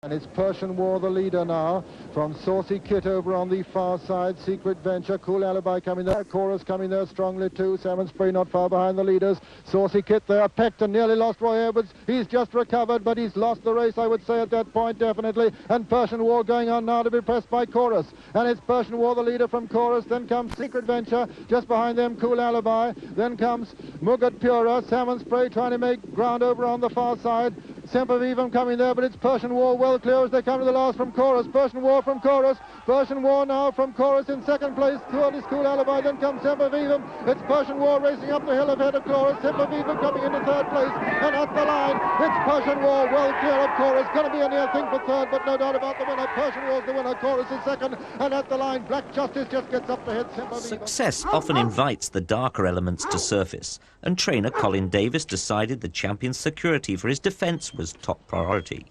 And it's Persian War, the leader now, from Saucy Kit over on the far side. Secret Venture, Cool Alibi coming there. Chorus coming there strongly too. Salmon Spree not far behind the leaders. Saucy Kit there, pecked and nearly lost Roy Edwards. He's just recovered, but he's lost the race, I would say, at that point, definitely. And Persian War going on now to be pressed by Chorus. And it's Persian War, the leader from Chorus. Then comes Secret Venture, just behind them, Cool Alibi. Then comes Mugat Pura. Salmon Spree trying to make ground over on the far side. Semper Vivum coming there, but it's Persian War well clear as they come to the last from Chorus. Persian War from Chorus. Persian War now from Chorus in second place. Third is Cool Alibi, then comes Semper Vivum. It's Persian War racing up the hill ahead of Chorus. Semper Vivum coming into third place. And at the line, it's Persian War well clear of Chorus. Going to be a near thing for third, but no doubt about the winner. Persian War's the winner. Chorus is second. And at the line, Black Justice just gets up to hit Semper Vivum. Success often invites the darker elements to surface, and trainer Colin Davis decided the champion's security for his defence was top priority.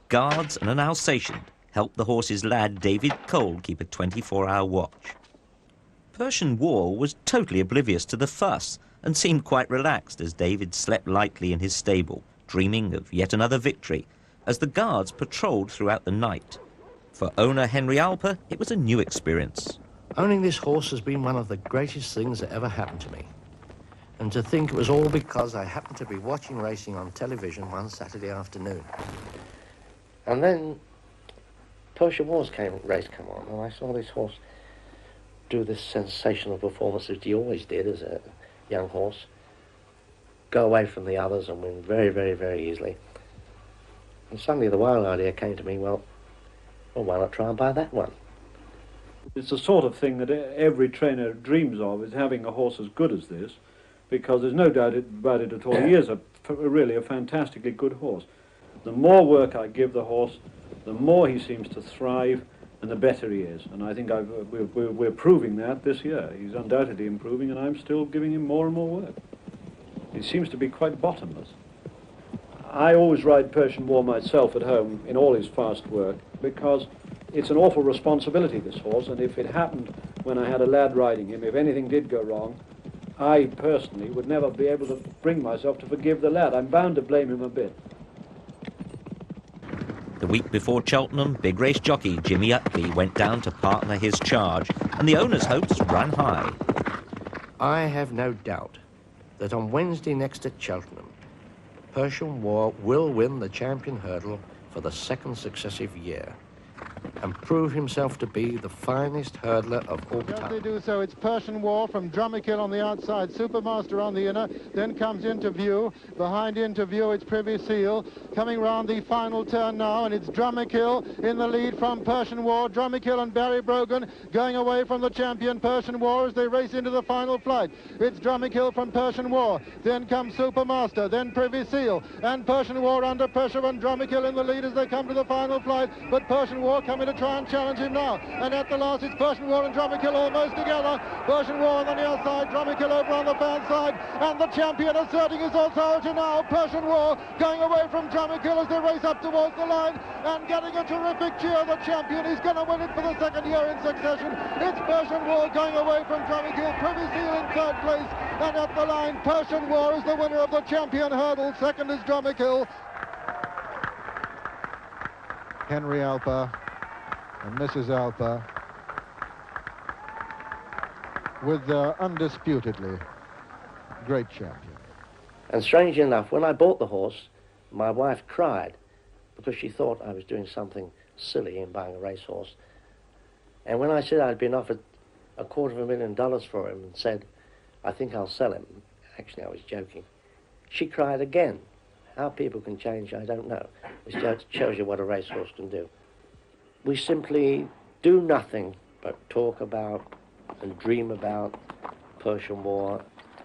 Guards and an Alsatian helped the horse's lad David Cole keep a 24-hour watch. Persian War was totally oblivious to the fuss and seemed quite relaxed as David slept lightly in his stable, dreaming of yet another victory, as the guards patrolled throughout the night. For owner Henry Alper, it was a new experience. Owning this horse has been one of the greatest things that ever happened to me. And to think it was all because I happened to be watching racing on television one Saturday afternoon. And then Persian War's race came on, and I saw this horse do this sensational performance, which he always did as a young horse, go away from the others and win very, very, very easily. And suddenly the wild idea came to me, well, why not try and buy that one? It's the sort of thing that every trainer dreams of, is having a horse as good as this, because there's no doubt about it at all. He is really a fantastically good horse. The more work I give the horse, the more he seems to thrive, and the better he is. And I think we're proving that this year. He's undoubtedly improving, and I'm still giving him more and more work. He seems to be quite bottomless. I always ride Persian War myself at home in all his fast work, because it's an awful responsibility, this horse, and if it happened when I had a lad riding him, if anything did go wrong, I personally would never be able to bring myself to forgive the lad. I'm bound to blame him a bit. The week before Cheltenham, big race jockey Jimmy Utley went down to partner his charge, and the owner's hopes ran high. I have no doubt that on Wednesday next at Cheltenham, Persian War will win the champion hurdle for the second successive year and prove himself to be the finest hurdler of all time. As they do so, it's Persian War from Drummerkill on the outside, Supermaster on the inner, then comes Interview. Behind Interview, it's Privy Seal. Coming round the final turn now, and it's Drummerkill in the lead from Persian War. Drummerkill and Barry Brogan going away from the champion Persian War as they race into the final flight. It's Drummerkill from Persian War, then comes Supermaster, then Privy Seal, and Persian War under pressure, and Drummerkill in the lead as they come to the final flight, but Persian War coming to try and challenge him now. And at the last, it's Persian War and Drummerkill almost together. Persian War on the near side, Drummerkill over on the fan side, and the champion asserting his authority now. Persian War going away from Drummerkill as they race up towards the line and getting a terrific cheer. The champion is going to win it for the second year in succession. It's Persian War going away from Drummerkill. Privy Seal in third place, and at the line, Persian War is the winner of the champion hurdle. Second is Drummerkill. Henry Alper and Mrs. Alper with the undisputedly great champion. And strangely enough, when I bought the horse, my wife cried because she thought I was doing something silly in buying a racehorse. And when I said I'd been offered $250,000 for him and said, I think I'll sell him, actually I was joking, she cried again. How people can change, I don't know. It just shows you what a racehorse can do. We simply do nothing but talk about and dream about Persian War,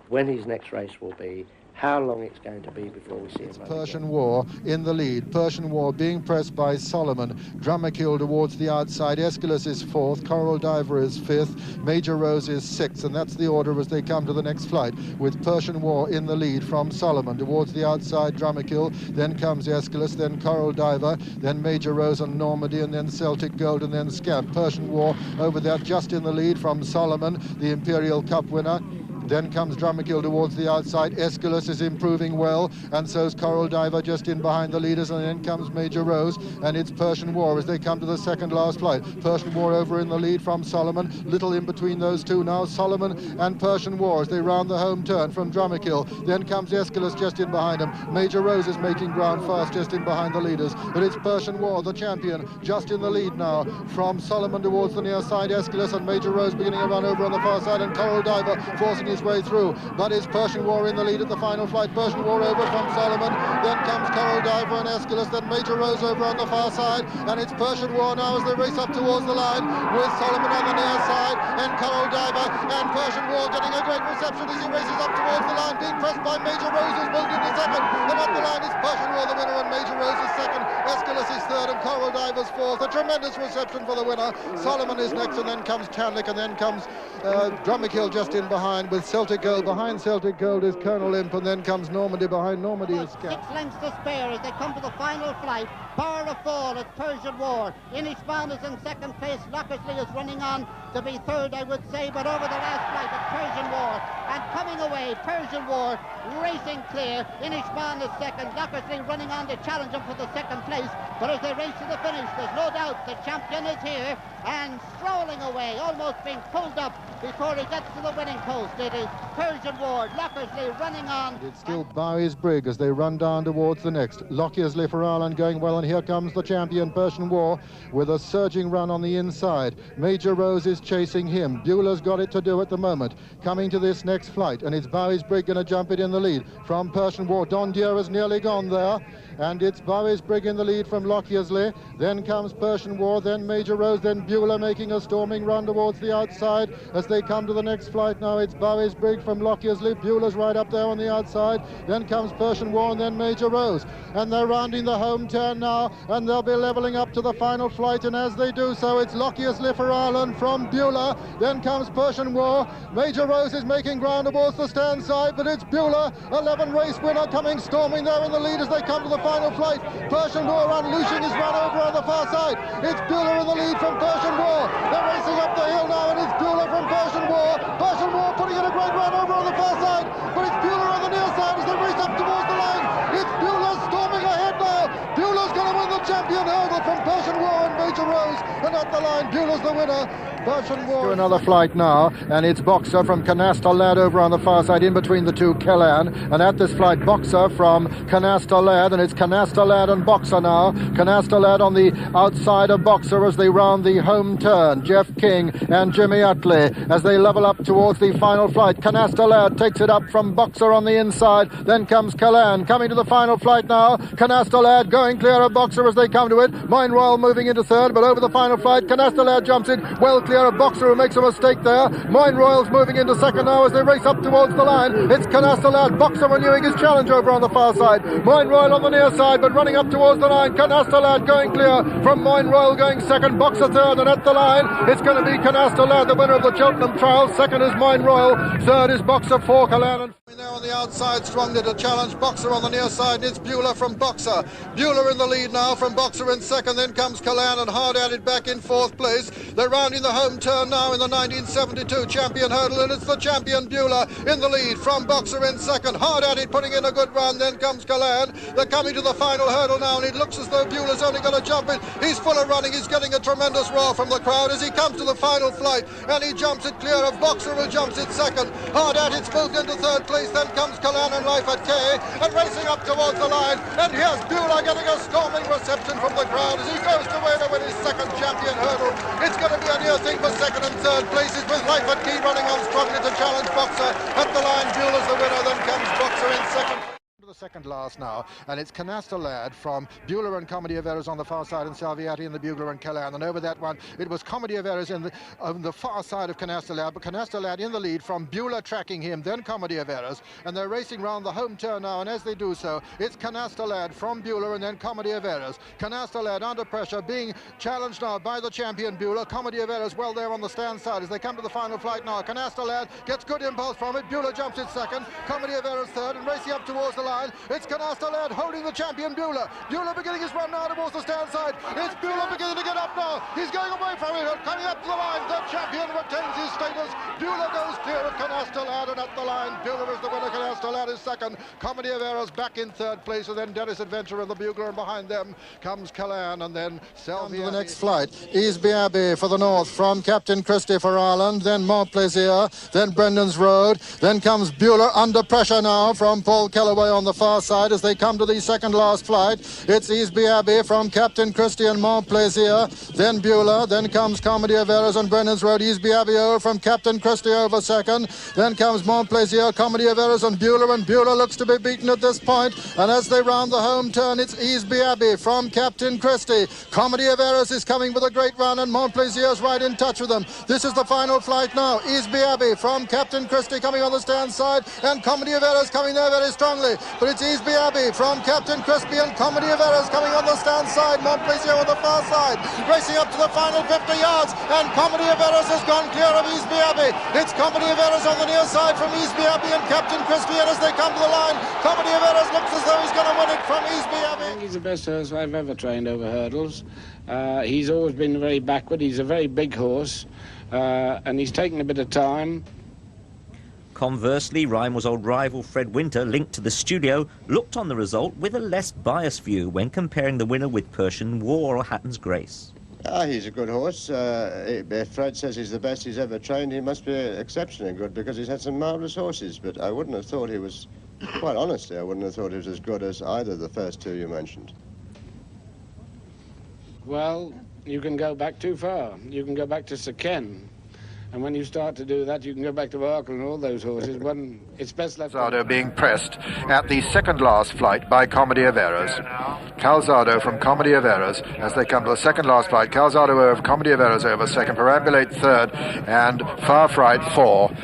when his next race will be, how long it's going to be before we see him run Persian again. War in the lead. Persian War being pressed by Solomon. Drummerkill towards the outside. Aeschylus is fourth. Coral Diver is fifth. Major Rose is sixth. And that's the order as they come to the next flight, with Persian War in the lead from Solomon. Towards the outside, Drummerkill. Then comes Aeschylus. Then Coral Diver. Then Major Rose and Normandy. And then Celtic Gold. And then Scamp. Persian War over there just in the lead from Solomon, the Imperial Cup winner. Then comes Drummerkill towards the outside. Aeschylus is improving well, and so's Coral Diver just in behind the leaders, and then comes Major Rose, and it's Persian War as they come to the second last flight. Persian War over in the lead from Solomon. Little in between those two now. Solomon and Persian War as they round the home turn from Drummerkill. Then comes Aeschylus just in behind him. Major Rose is making ground fast just in behind the leaders, but it's Persian War, the champion, just in the lead now from Solomon towards the near side. Aeschylus and Major Rose beginning a run over on the far side, and Coral Diver forcing his way through, but it's Persian War in the lead at the final flight. Persian War over from Solomon, then comes Coral Diver and Aeschylus, then Major Rose over on the far side, and it's Persian War now as they race up towards the line with Solomon on the near side and Coral Diver, and Persian War getting a great reception as he races up towards the line, being pressed by Major Rose, who's moved into second, and up the line is Persian War the winner, and Major Rose is second, Aeschylus is third, and Coral Diver's fourth. A tremendous reception for the winner. Solomon is next, and then comes Chanlick, and then comes Drummerkill just in behind with Celtic Gold. Behind Celtic Gold is Colonel Imp, and then comes Normandy. Behind Normandy is Scout. 6 lengths to spare as they come to the final flight. Bar of 4 at Persian War. Inishban is in second place. Lockersley is running on to be third, I would say, but over the last flight at Persian War. And coming away, Persian War racing clear. Inishban is second. Lockersley running on to challenge him for the second place. But as they race to the finish, there's no doubt the champion is here and strolling away, almost being pulled up before he gets to the winning post. It is Persian War. Lockersley running on. It's still Bowie's Brig as they run down towards the next. Lockersley for Ireland going well, and here comes the champion Persian War with a surging run on the inside. Major Rose is chasing him. Beulah's got it to do at the moment. Coming to this next flight, and it's Bowie's Brig going to jump it in the lead from Persian War. Don Deere has nearly gone there, and it's Bowie's Brig in the lead from Lockersley. Then comes Persian War, then Major Rose, then Bula making a storming run towards the outside as they come to the next flight. Now it's Bowie's Brig from Lockersley. Beulah's right up there on the outside. Then comes Persian War, and then Major Rose, and they're rounding the home turn now, and they'll be leveling up to the final flight, and as they do so, it's Lockersley for Ireland from Bula. Then comes Persian War. Major Rose is making ground towards the stand side, but it's Bula, 11 race winner, coming storming there in the lead as they come to the final flight. Persian War unleashing his run over on the far side. It's Bula in the lead from Persian War. They're racing up the hill now, and it's Bula from Persian War. Persian War putting in a great run over on the far side, but it's Bula on the near side as they race up towards the line. It's Bula storming ahead now. Bula's going to win the champion hurdle from Persian War and Major Rose, and at the line, Bula's the winner. Persian War. Another flight now, and it's Boxer from Canasta Lad over on the far side, in between the two Kellan, and at this flight, Boxer from Canasta Lad, and it's Canasta Lad and Boxer now. Canasta Lad on the outside of Boxer as they round the home turn. Jeff King and Jimmy Utley as they level up towards the final flight. Canasta Lad takes it up from Boxer on the inside, then comes Kellan coming to the final flight now. Canasta Lad going clear of Boxer as they come to it. Mine Royal moving into third, but over the final flight, Canasta Lad jumps in well clear of Boxer, who makes a mistake there. Mine Royal's moving into second now as they race up towards the line. It's Canasta Lad. Boxer renewing his challenge over on the far side. Mine Royal on the near side, but running up towards the line. Canasta Lad going clear from Mine Royal going second. Boxer third, and at the line, it's going to be Canasta Lad, the winner of the Cheltenham Trial. Second is Mine Royal. Third is Boxer for Callan. There on the outside, strongly to challenge Boxer on the near side, and it's Bula from Boxer. Bula in the lead now from Boxer in second, then comes Callan, and hard at it back in fourth place. They're rounding the home turn now in the 1972 champion hurdle, and it's the champion Bula in the lead from Boxer in second. Hard at it, putting in a good run, then comes Callan. They're coming to the final hurdle now, and it looks as though Bula's only going to jump it. He's full of running, he's getting a tremendous roar from the crowd as he comes to the final flight, and he jumps it clear of Boxer, who jumps it second. Hard at it's moved into third place, then comes Callan and Life at K, and racing up towards the line, and here's Bula getting a storming reception from the crowd as he goes to win his second champion hurdle. It's going to be a near thing for second and third places, with Life at Key running on strongly to challenge Boxer. At the line, Bula's the winner, then comes Boxer in second. The second last now, and it's Canasta Lad from Bula and Comedy of Errors on the far side, and Salviati in the Bugler and Callan, and over that one it was Comedy of Errors on the far side of Canasta Lad, but Canasta Lad in the lead from Bula tracking him, then Comedy of Errors, and they're racing round the home turn now, and as they do so, it's Canasta Lad from Bula and then Comedy of Errors. Canasta Lad under pressure, being challenged now by the champion Bula. Comedy of Errors well there on the stand side as they come to the final flight now. Canasta Lad gets good impulse from it. Bula jumps it second, Comedy of Errors third, and racing up towards the line, It's Canasta led, holding the champion Bula. Bula beginning his run now towards the stand side. It's Bula beginning to get up now. He's going away from it, coming up to the line. The champion retains his status. Bula goes clear of Canasta lad, and at the line, Bula is the winner. Canasta lad is second. Comedy of Errors back in third place, and then Dennis Adventure and the Bugler, and behind them comes Callan, and then Selby. To the next flight, Easby Abbey for the north from Captain Christie for Ireland, then Montplaisir, then Brendan's Road, then comes Bula under pressure now from Paul Kellaway on the far side as they come to the second last flight. It's Easby Abbey from Captain Christie and Montplaisir, then Bula, then comes Comedy of Errors and Brendan's Road. Easby Abbey over from Captain Christie over second, then comes Montplaisir, Comedy of Errors and Bula looks to be beaten at this point, and as they round the home turn, it's Easby Abbey from Captain Christie. Comedy of Errors is coming with a great run, and Montplaisir's right in touch with them. This is the final flight now. Easby Abbey from Captain Christie coming on the stand side, and Comedy of Errors coming there very strongly, but it's Easby Abbey from Captain Christie and Comedy of Errors coming on the stand side. Montplaisir on the far side, racing up to the final 50 yards, and Comedy of Errors has gone clear of Easby Abbey. It's Comedy of Errors on the near side from Easby Abbey and Captain Christie, and as they come to the line, Comedy of Errors looks as though he's going to win it from Easby Abbey. I think he's the best horse I've ever trained over hurdles. He's always been very backward. He's a very big horse, and he's taken a bit of time. Conversely, Rymer's old rival Fred Winter, linked to the studio, looked on the result with a less biased view when comparing the winner with Persian War or Hatton's Grace. He's a good horse. If Fred says he's the best he's ever trained, he must be exceptionally good because he's had some marvellous horses, but I wouldn't have thought he was, quite honestly, I wouldn't have thought he was as good as either of the first two you mentioned. Well, you can go back too far. You can go back to Sir Ken. And when you start to do that, you can go back to Arkle and all those horses. When it's best left... Calzado being pressed at the second last flight by Comedy of Errors. Calzado from Comedy of Errors as they come to the second last flight. Calzado over Comedy of Errors over second. Perambulate third and Far Fright four.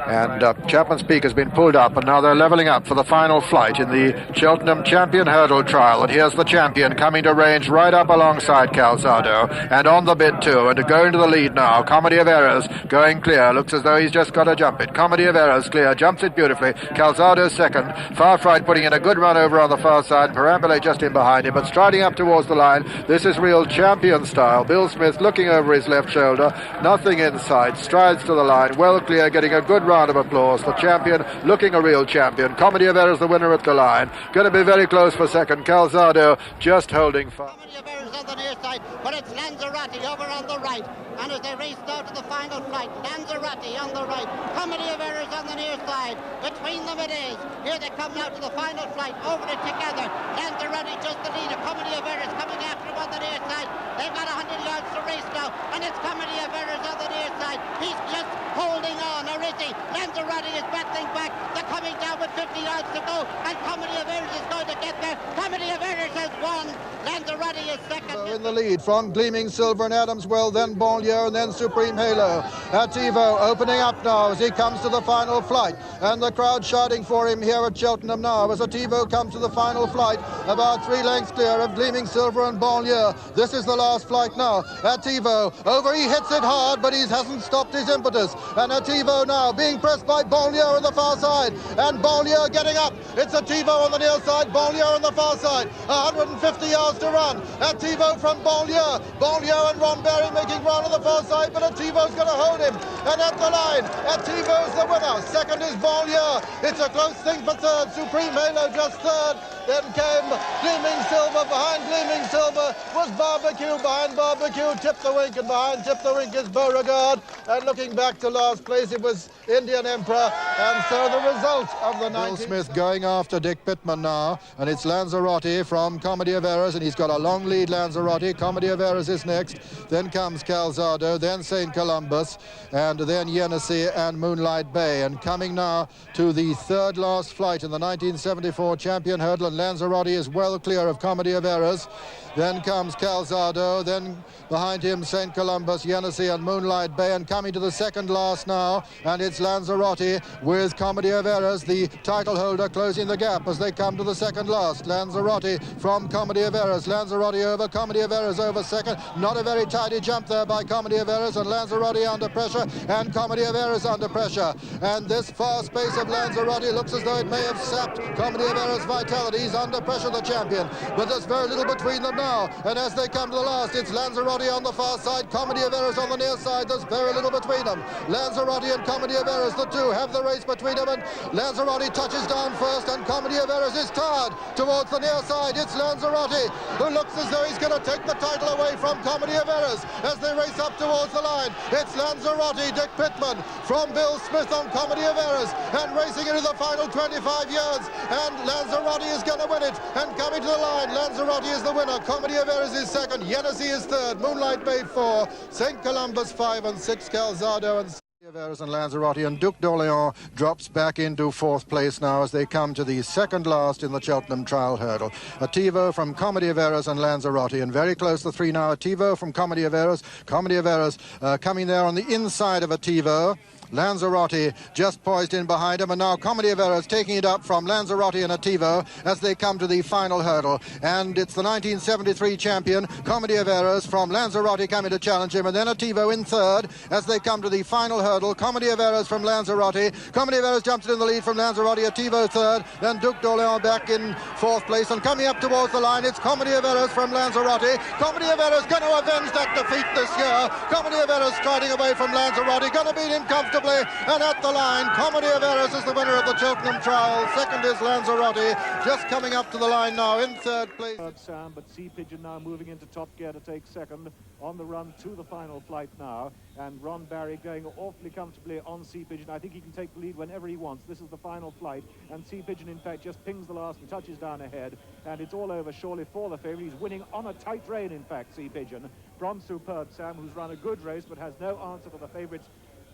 And Chapman's Peak has been pulled up, and now they're levelling up for the final flight in the Cheltenham Champion Hurdle Trial. And here's the champion coming to range right up alongside Calzado, and on the bit too, and to go into the lead now. Comedy of Errors going clear, looks as though he's just got to jump it. Comedy of Errors clear, jumps it beautifully. Calzado second, Far Fright putting in a good run over on the far side, Perambulate just in behind him, but striding up towards the line. This is real champion style. Bill Smith looking over his left shoulder, nothing inside, strides to the line, well clear, getting a good round of applause. The champion looking a real champion. Comedy of Errors the winner at the line. Going to be very close for second. Calzado just holding fast. Comedy of Errors on the near side, but it's Lanzarotti over on the right. And as they race now to the final flight, Lanzarotti on the right, Comedy of Errors on the near side. Between them it is. Here they come now to the final flight, over it together. Lanzarotti just the leader. Comedy of Errors coming after him on the near side. They've got 100 yards to race now, and it's Comedy of Errors on the near side. He's just holding on, or is he? Lanzarotti is battling back. They're coming down with 50 yards to go, and Comedy of Errors is going to get there. Comedy of Errors has won. Lanzarotti is second. In the lead from Gleaming Silver and Adamswell, then Banlieue, and then Supreme Halo. Attivo opening up now as he comes to the final flight, and the crowd shouting for him here at Cheltenham now as Attivo comes to the final flight, about 3 lengths clear of Gleaming Silver and Banlieue. This is the last flight now. Attivo over, he hits it hard, but he hasn't stopped his impetus, and Attivo now being pressed by Banlieue on the far side, and Banlieue getting up. It's Attivo on the near side, Banlieue on the far side. 150 yards to run. Attivo from Banlieue. Banlieue and Ron Berry making ground on the far side, but Attivo's going to hold him. And at the line, Attivo's the winner. Second is Banlieue. It's a close thing for third. Supreme Halo just third. Then came Gleaming Silver. Behind Gleaming Silver was Barbecue. Behind Barbecue, Tip the Wink. And behind Tip the Wink is Beauregard. And looking back to last place, it was Indian Emperor. And so the result of the 19... Bill Smith going after Dick Pittman now. And it's Lanzarotti from Comedy of Errors. And he's got a long lead, Lanzarotti. Comedy of Errors is next. Then comes Calzado. Then St. Columbus. And then Yenisei and Moonlight Bay. And coming now to the third last flight in the 1974 Champion Hurdle. And Lanzarotti is well clear of Comedy of Errors. Then comes Calzado, then behind him St. Columbus, Yenisei and Moonlight Bay, and coming to the second last now, and it's Lanzarotti with Comedy of Errors, the title holder, closing the gap as they come to the second last. Lanzarotti from Comedy of Errors. Lanzarotti over, Comedy of Errors over second. Not a very tidy jump there by Comedy of Errors, and Lanzarotti under pressure, and Comedy of Errors under pressure. And this fast pace of Lanzarotti looks as though it may have sapped Comedy of Errors' vitality. He's under pressure, the champion, but there's very little between them now. And as they come to the last, it's Lanzarotti on the far side, Comedy of Errors on the near side. There's very little between them. Lanzarotti and Comedy of Errors, the two have the race between them, and Lanzarotti touches down first, and Comedy of Errors is tired towards the near side. It's Lanzarotti who looks as though he's going to take the title away from Comedy of Errors as they race up towards the line. It's Lanzarotti, Dick Pittman from Bill Smith on Comedy of Errors, and racing into the final 25 yards, and Lanzarotti is going to win it, and coming to the line, Lanzarotti is the winner, Comedy of Errors is second, Yenisei is third, Moonlight Bay 4, St. Columbus 5 and 6, Calzado and of Errors and Lanzarotti, and Duc d'Orléans drops back into fourth place now as they come to the second last in the Cheltenham Trial Hurdle. Attivo from Comedy of Errors and Lanzarotti, and very close the three now. Attivo from Comedy of Errors coming there on the inside of Attivo. Lanzarotti just poised in behind him, and now Comedy of Errors taking it up from Lanzarotti and Attivo as they come to the final hurdle. And it's the 1973 champion, Comedy of Errors, from Lanzarotti coming to challenge him, and then Attivo in third as they come to the final hurdle. Comedy of Errors from Lanzarotti. Comedy of Errors jumps in the lead from Lanzarotti, Attivo third, then Duc d'Orléans back in fourth place, and coming up towards the line, it's Comedy of Errors from Lanzarotti. Comedy of Errors going to avenge that defeat this year. Comedy of Errors striding away from Lanzarotti, going to beat him comfortably. And at the line, Comedy of Errors is the winner of the Cheltenham Trial. Second is Lanzarotti, just coming up to the line now in third place. Sam, but Sea Pigeon now moving into top gear to take second on the run to the final flight now. And Ron Barry going awfully comfortably on Sea Pigeon. I think he can take the lead whenever he wants. This is the final flight, and Sea Pigeon, in fact, just pings the last and touches down ahead. And it's all over surely for the favourite. He's winning on a tight rein, in fact, Sea Pigeon, from Superb Sam, who's run a good race but has no answer for the favourite's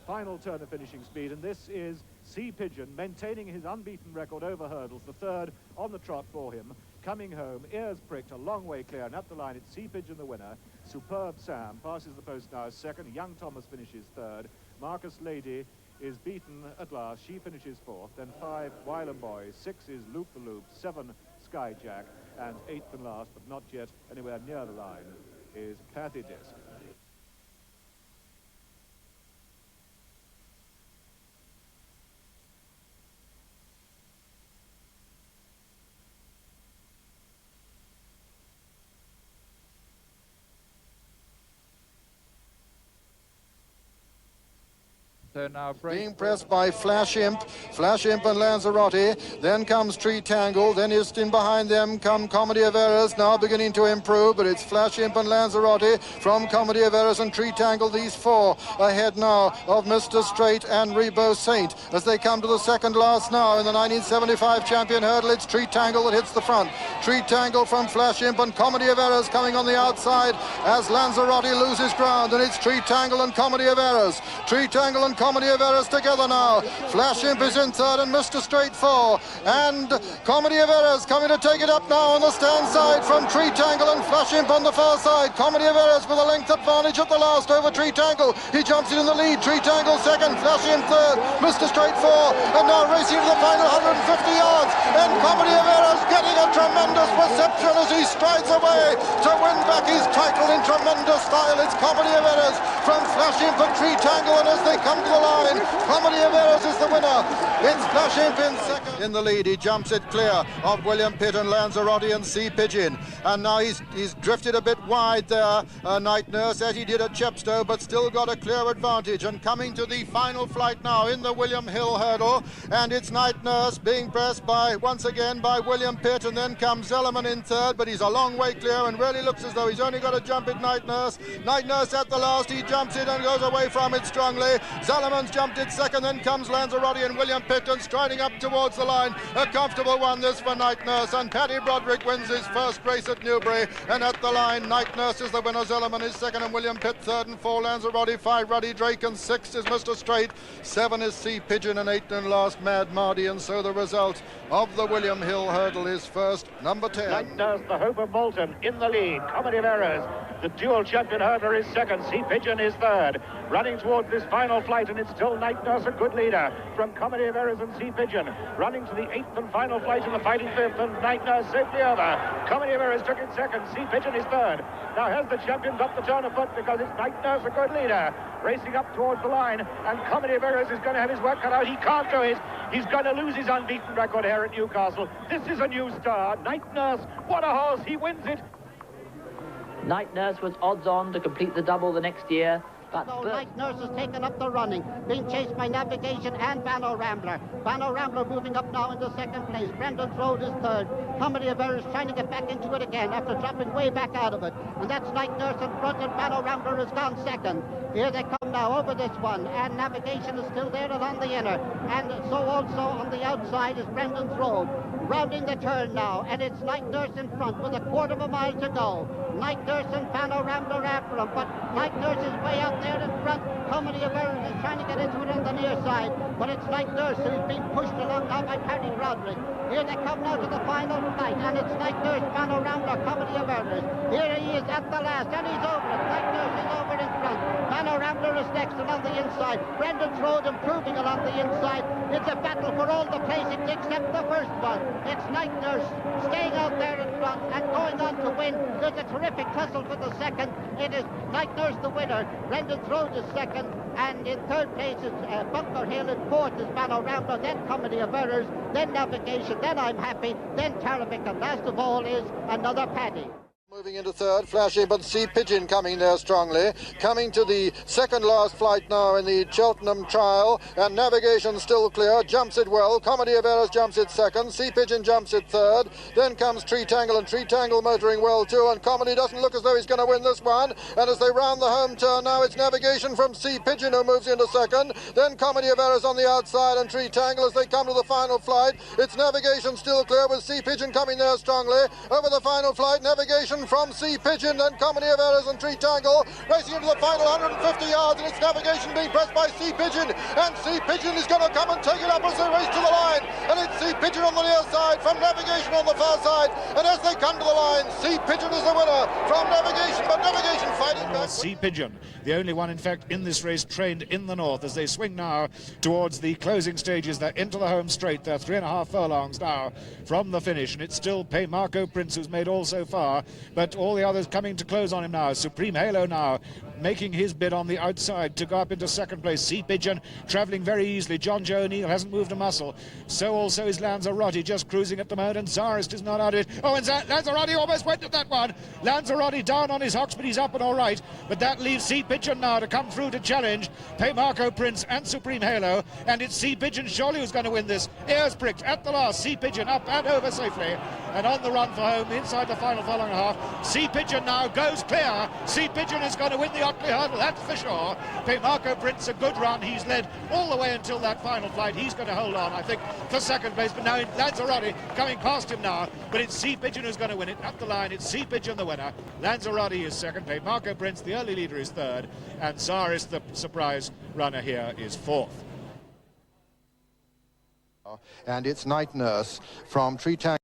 final turn of finishing speed. And this is Sea Pigeon maintaining his unbeaten record over hurdles, the third on the trot for him, coming home, ears pricked, a long way clear, and at the line it's Sea Pigeon the winner. Superb Sam passes the post now as second, Young Thomas finishes third, Marcus Lady is beaten at last, she finishes fourth, then 5 Wylam Boys, 6 is Loop the Loop, 7 Skyjack, and 8th and last, but not yet anywhere near the line, is Pathy Disc. So now being pressed by Flash Imp and Lanzarotti, then comes Tree Tangle, then just in behind them come Comedy of Errors, now beginning to improve, but it's Flash Imp and Lanzarotti from Comedy of Errors and Tree Tangle, these four ahead now of Mr. Straight and Rebo Saint as they come to the second last now in the 1975 champion hurdle. It's Tree Tangle that hits the front. Tree Tangle from Flash Imp and Comedy of Errors coming on the outside as Lanzarotti loses ground, and it's Tree Tangle and Comedy of Errors. Tree Tangle and Comedy of Errors together now. Flash Imp is in third and Mr. Straight 4. And Comedy of Errors coming to take it up now on the stand side from Tree Tangle and Flash Imp on the far side. Comedy of Errors with a length advantage at the last over Tree Tangle. He jumps in the lead. Tree Tangle second, Flash Imp third, Mr. Straight 4. And now racing to the final 150 yards. And Comedy of Errors getting a tremendous reception as he strides away to win back his title in tremendous style. It's Comedy of Errors from Flash Imp and Tree Tangle, and as they come to the line, Comedy of Errors is the winner. It's Flash Imp in second. In the lead, he jumps it clear of William Pitt and Lanzarotti and Sea Pigeon. And now he's drifted a bit wide there, Night Nurse, as he did at Chepstow, but still got a clear advantage. And coming to the final flight now in the William Hill hurdle, and it's Night Nurse being pressed once again by William Pitt, and then comes Zellerman in third, but he's a long way clear and really looks as though he's only got to jump it. Night Nurse at the last, he jumps it and goes away from it strongly. Zellerman's jumped it second, then comes Lanzarotti and William Pitt, and striding up towards the line. A comfortable one this for Night Nurse, and Paddy Broderick wins his first race at Newbury, and at the line Night Nurse is the winner, Zellerman is second, and William Pitt third, and 4 Lanzarotti, 5 Ruddy Drake, and 6 is Mr. Straight, 7 is Sea Pigeon, and 8 and last Mad Mardy. And so the result of the William Hill hurdle is first, number 10. Night Nurse, the hope of Bolton, in the lead. Comedy of Errors The dual champion hurdler is second. Sea Pigeon is third. Running towards this final flight, and it's still Night Nurse, a good leader from Comedy of Errors and Sea Pigeon. Running to the 8th and final flight in the fighting 5th, and Night Nurse safely over. Comedy of Errors took it second. Sea Pigeon is third. Now has the champion got the turn of foot, because it's Night Nurse, a good leader, racing up towards the line, and Comedy of Errors is going to have his work cut out. He can't do it. He's going to lose his unbeaten record here at Newcastle. This is a new star. Night Nurse, what a horse. He wins it. Night Nurse was odds on to complete the double the next year. But Night Nurse has taken up the running, being chased by Navigation and Banner Rambler. Banner Rambler moving up now into second place. Brendan's Road is third. Comedy of Errors trying to get back into it again after dropping way back out of it. And that's Night Nurse in front, and Banner Rambler has gone second. Here they come now over this one, and Navigation is still there and on the inner. And so also on the outside is Brendan's Road. Rounding the turn now, and it's Night Nurse in front with a quarter of a mile to go. Night Nurse and Banner Rambler after him, but Night Nurse is way out there in front. Comedy of Errors is trying to get into it on the near side, but it's Night Nurse who's being pushed along now by Paddy Broderick. Here they come now to the final flight, and it's Night Nurse, Banner Rambler, Comedy of Errors. Here he is at the last, and he's over it. Night Nurse is over in front. Banner Rambler is next along the inside. Brendan's Road improving along the inside. It's a battle for all the placings except the first one. It's Night Nurse staying out there in front and going on to win. There's a terrific tussle for the second. It is Night Nurse the winner. Brendan's Road is second, and in third place is Bunker Hill. In fourth is Banner Rambler, then Comedy of Errors, then Navigation, then I'm Happy, then Taravic, and last of all is another Paddy. Moving into third, flashing, but Sea Pigeon coming there strongly. Coming to the second last flight now in the Cheltenham trial, and Navigation still clear, jumps it well. Comedy of Errors jumps it second, Sea Pigeon jumps it third. Then comes Tree Tangle, and Tree Tangle motoring well too, and Comedy doesn't look as though he's going to win this one. And as they round the home turn now, it's Navigation from Sea Pigeon who moves into second. Then Comedy of Errors on the outside, and Tree Tangle as they come to the final flight. It's Navigation still clear with Sea Pigeon coming there strongly. Over the final flight, Navigation from Sea Pigeon, then Comedy of Errors and Tree Tangle racing into the final 150 yards, and it's Navigation being pressed by Sea Pigeon, and Sea Pigeon is going to come and take it up as they race to the line, and it's Sea Pigeon on the near side from Navigation on the far side, and as they come to the line, Sea Pigeon is the winner from Navigation, but Navigation fighting back. Sea Pigeon, the only one in fact in this race trained in the north, as they swing now towards the closing stages. They're into the home straight. They're 3.5 furlongs now from the finish, and it's still Pay Marco Prince who's made all so far, but all the others coming to close on him now. Supreme Halo now making his bid on the outside to go up into second place. Sea Pigeon travelling very easily. John Joe O'Neill hasn't moved a muscle. So also is Lanzarotti, just cruising at the moment, and Tsarist is not out of it. Oh, and Lanzarotti almost went at that one. Lanzarotti down on his hocks, but he's up and all right. But that leaves Sea Pigeon now to come through to challenge Pay Marco Prince and Supreme Halo, and it's Sea Pigeon surely who's going to win this. Ears pricked at the last. Sea Pigeon up and over safely, and on the run for home inside the final furlong and a half. Sea Pigeon now goes clear. Sea Pigeon is going to win the Otley hurdle, that's for sure. Pay Marco Prince, a good run. He's led all the way until that final flight. He's going to hold on, I think, for second place, but now Lanzarotti coming past him now, but it's Sea Pigeon who's going to win it. Up the line, it's Sea Pigeon the winner. Lanzarotti is second, Pay Marco Prince, the early leader, is third, and Saris, the surprise runner here, is fourth. And it's Night Nurse from Tree Tangle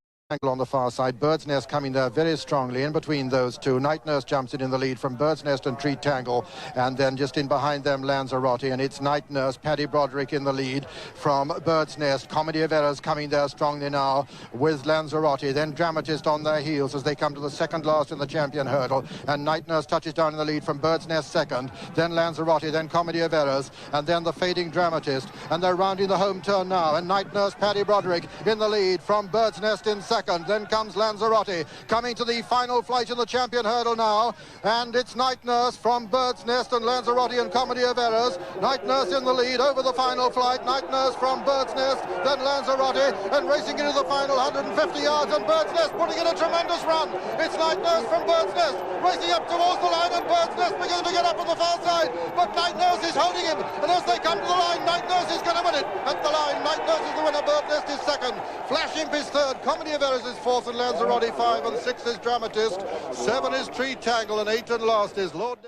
on the far side. Bird's Nest coming there very strongly in between those two. Night Nurse jumps in the lead from Bird's Nest and Tree Tangle, and then just in behind them Lanzarotti, and it's Night Nurse, Paddy Broderick in the lead from Bird's Nest. Comedy of Errors coming there strongly now with Lanzarotti, then Dramatist on their heels as they come to the second last in the champion hurdle, and Night Nurse touches down in the lead from Bird's Nest second, then Lanzarotti, then Comedy of Errors, and then the fading Dramatist, and they're rounding the home turn now, and Night Nurse, Paddy Broderick in the lead from Bird's Nest in second. Then comes Lanzarotti coming to the final flight in the champion hurdle now, and it's Night Nurse from Bird's Nest and Lanzarotti and Comedy of Errors. Night Nurse in the lead over the final flight. Night Nurse from Bird's Nest, then Lanzarotti, and racing into the final 150 yards, and Bird's Nest putting in a tremendous run. It's Night Nurse from Bird's Nest racing up towards the line, and Bird's Nest beginning to get up on the far side, but Night Nurse is holding him, and as they come to the line, Night Nurse is going to win it. At the line, Night Nurse is the winner, Bird's Nest is second, Flash Imp is third, Comedy of Errors is fourth, and Lanzarotti 5, and 6 is Dramatist, 7 is Tree Tangle, and 8 and last is Lord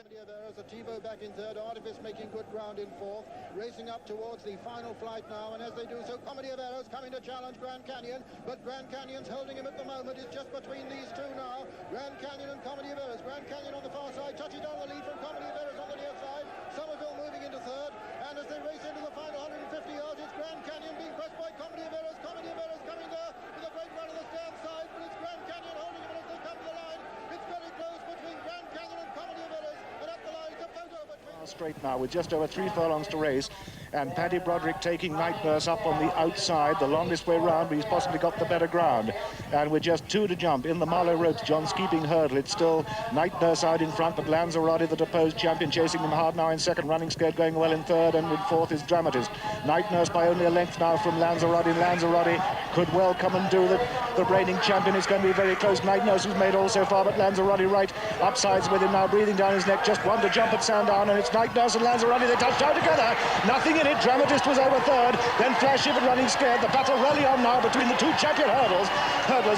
Attivo back in third, Artifice making good ground in fourth, racing up towards the final flight now, and as they do so, Comedy of Errors coming to challenge Grand Canyon, but Grand Canyon's holding him at the moment. It's just between these two now, Grand Canyon and Comedy of Errors. Grand Canyon on the far side straight now with just over 3 furlongs to race, and Paddy Broderick taking Night Nurse up on the outside, the longest way round, but he's possibly got the better ground. And with just 2 to jump in the Marlow ropes, John's keeping hurdle. It's still Night Nurse out in front, but Lanzarotti, the deposed champion, chasing them hard now in second, running scared, going well in third, and in fourth is Dramatist. Night Nurse by only a length now from Lanzarotti. Lanzarotti could well come and do the reigning champion. It's going to be very close. Night Nurse who's made all so far, but Lanzarotti right upsides with him now, breathing down his neck. Just 1 to jump at Sandown, and it's Night Nurse and Lanzarotti. They touch down together. Nothing in it. Dramatist was over third, then Flash Shivered running scared. The battle really on now between the 2 champion hurdlers.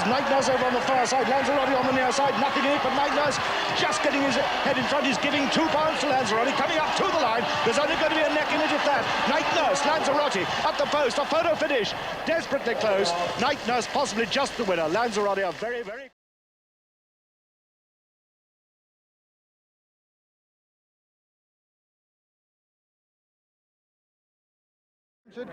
Night Nurse over on the far side, Lanzarotti on the near side. Nothing in it, but Night Nurse just getting his head in front. He's giving 2 pounds to Lanzarotti, coming up to the line. There's only going to be a neck in it at that. Night Nurse, Lanzarotti at the post, a photo finish, desperately close. Night Nurse possibly just the winner. Lanzarotti are very, very...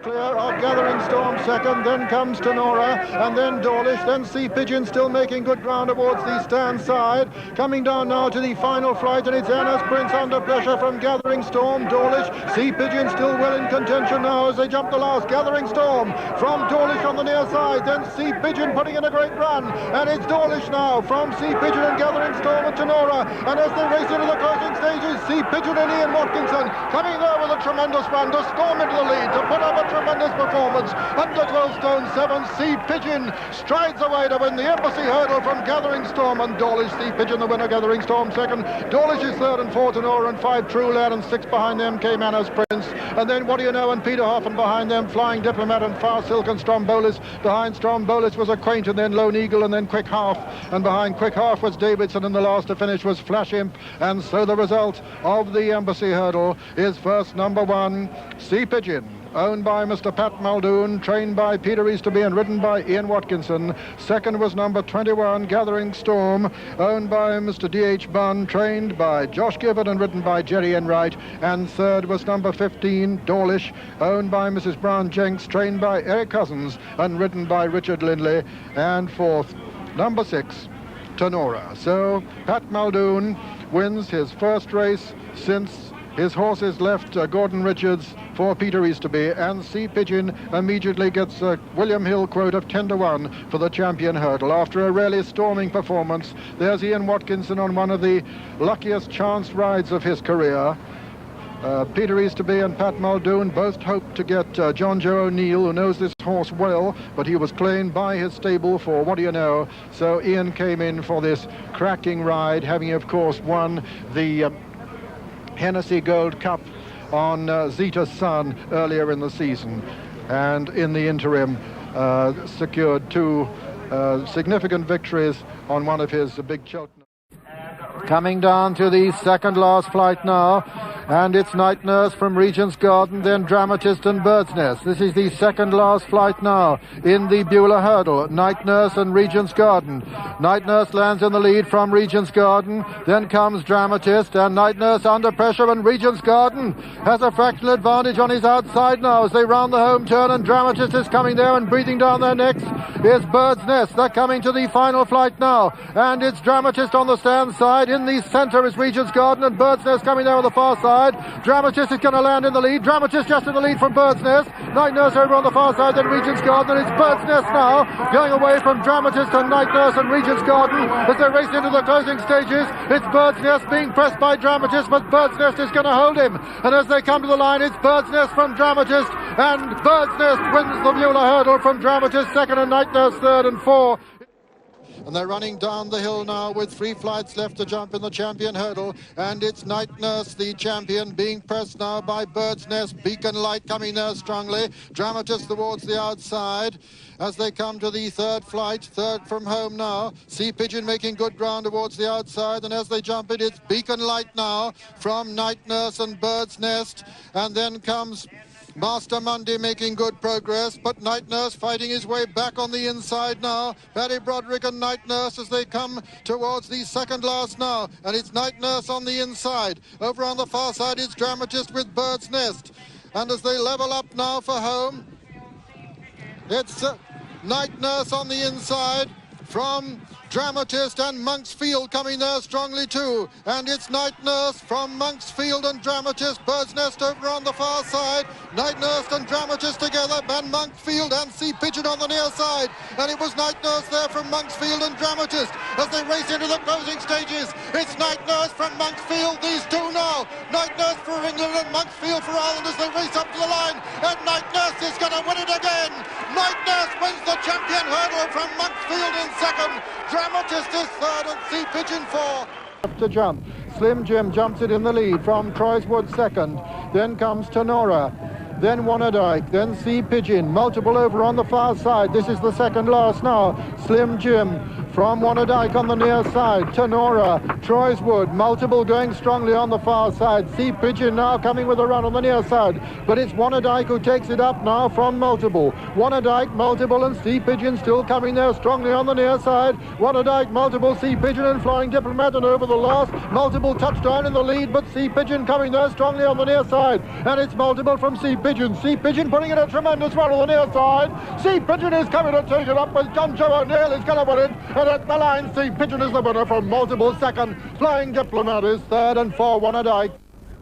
Clear of Gathering Storm second, then comes Tenora, and then Dawlish, then Sea Pigeon still making good ground towards the stand side. Coming down now to the final flight, and it's Anna's Prince under pressure from Gathering Storm. Dawlish, Sea Pigeon still well in contention now as they jump the last. Gathering Storm from Dawlish on the near side, then Sea Pigeon putting in a great run, and it's Dawlish now from Sea Pigeon and Gathering Storm and Tenora, and as they race into the closing stages, Sea Pigeon and Ian Watkinson coming there with a tremendous run to storm into the lead, to put up a tremendous performance. Under 12 stone 7, Sea Pigeon strides away to win the Embassy Hurdle from Gathering Storm, and Dawlish, Sea Pigeon the winner, Gathering Storm second. Dawlish is third and 4 Tenora and 5 True Lad, and 6 behind them came Anna's Prince. And then What Do You Know and Peter Hoff, and behind them Flying Diplomat and Far Silk and Strombolis. Behind Strombolis was Acquaint, and then Lone Eagle, and then Quick Half. And behind Quick Half was Davidson, and the last to finish was Flash Imp. And so the result of the Embassy Hurdle is first number 1, Sea Pigeon, owned by Mr. Pat Muldoon, trained by Peter Easterby and ridden by Ian Watkinson. Second was number 21, Gathering Storm, owned by Mr. D.H. Bunn, trained by Josh Gibbon and ridden by Jerry Enright. And third was number 15, Dawlish, owned by Mrs. Brown Jenks, trained by Eric Cousins and ridden by Richard Lindley. And fourth, number 6, Tenora. So Pat Muldoon wins his first race since his horses left Gordon Richards for Peter Easterby, and Sea Pigeon immediately gets a William Hill quote of 10 to 1 for the champion hurdle. After a really storming performance, there's Ian Watkinson on one of the luckiest chance rides of his career. Peter Easterby and Pat Muldoon both hoped to get John Joe O'Neill, who knows this horse well, but he was claimed by his stable for What Do You Know. So Ian came in for this cracking ride, having of course won the Hennessy Gold Cup on Zeta's Sun earlier in the season, and in the interim secured 2 significant victories on one of his big Cheltenham. Coming down to the second last flight now, and it's Night Nurse from Regent's Garden, then Dramatist and Bird's Nest. This is the second last flight now in the Bula Hurdle. Night Nurse and Regent's Garden. Night Nurse lands in the lead from Regent's Garden, then comes Dramatist, and Night Nurse under pressure, and Regent's Garden has a fractional advantage on his outside now as they round the home turn, and Dramatist is coming there, and breathing down their necks is Bird's Nest. They're coming to the final flight now, and it's Dramatist on the stand side. In the centre is Regent's Garden, and Bird's Nest coming there on the far side. Dramatist is going to land in the lead. Dramatist just in the lead from Bird's Nest. Night Nurse over on the far side, then Regent's Garden, and it's Bird's Nest now going away from Dramatist and Night Nurse and Regent's Garden as they race into the closing stages. It's Bird's Nest being pressed by Dramatist, but Bird's Nest is going to hold him, and as they come to the line, it's Bird's Nest from Dramatist, and Bird's Nest wins the Bula Hurdle from Dramatist second, and Night Nurse third and 4. And they're running down the hill now with 3 flights left to jump in the champion hurdle, and it's Night Nurse, the champion, being pressed now by Bird's Nest. Beacon Light coming there strongly. Dramatist towards the outside as they come to the third flight, third from home now. Sea Pigeon making good ground towards the outside, and as they jump it, it's Beacon Light now from Night Nurse and Bird's Nest, and then comes Master Monday making good progress, but Night Nurse fighting his way back on the inside now. Paddy Broderick and Night Nurse as they come towards the second last now, and it's Night Nurse on the inside. Over on the far side is Dramatist with Bird's Nest, and as they level up now for home, it's Night Nurse on the inside from Dramatist, and Monksfield coming there strongly too. And it's Night Nurse from Monksfield and Dramatist. Bird's Nest over on the far side. Night Nurse and Dramatist together, and Monksfield and Sea Pigeon on the near side. And it was Night Nurse there from Monksfield and Dramatist as they race into the closing stages. It's Night Nurse from Monksfield, these two now. Night Nurse for England and Monksfield for Ireland as they race up to the line. And Night Nurse is going to win it again. Night Nurse wins the champion hurdle from Monksfield in second. Dramatist is third and Sea Pigeon fourth. To jump. Slim Jim jumps it in the lead from Troyswood second. Then comes Tenora. Then Wanadike, then Sea Pigeon, multiple over on the far side. This is the second last now. Slim Jim from Wanadike on the near side. Tenora, Troyswood, multiple going strongly on the far side. Sea Pigeon now coming with a run on the near side. But it's Wanadike who takes it up now from multiple. Wanadike, multiple, and Sea Pigeon still coming there strongly on the near side. Wanadike, multiple, Sea Pigeon and Flying Diplomat, and over the last. Multiple touchdown in the lead, but Sea Pigeon coming there strongly on the near side. And it's multiple from Sea Pigeon. Sea Pigeon putting in a tremendous run on the near side. Sea Pigeon is coming to take it up with John Joe O'Neill is going to win it. And at the line, Sea Pigeon is the winner from multiple second. Flying Diplomat is third and four, Wanadike.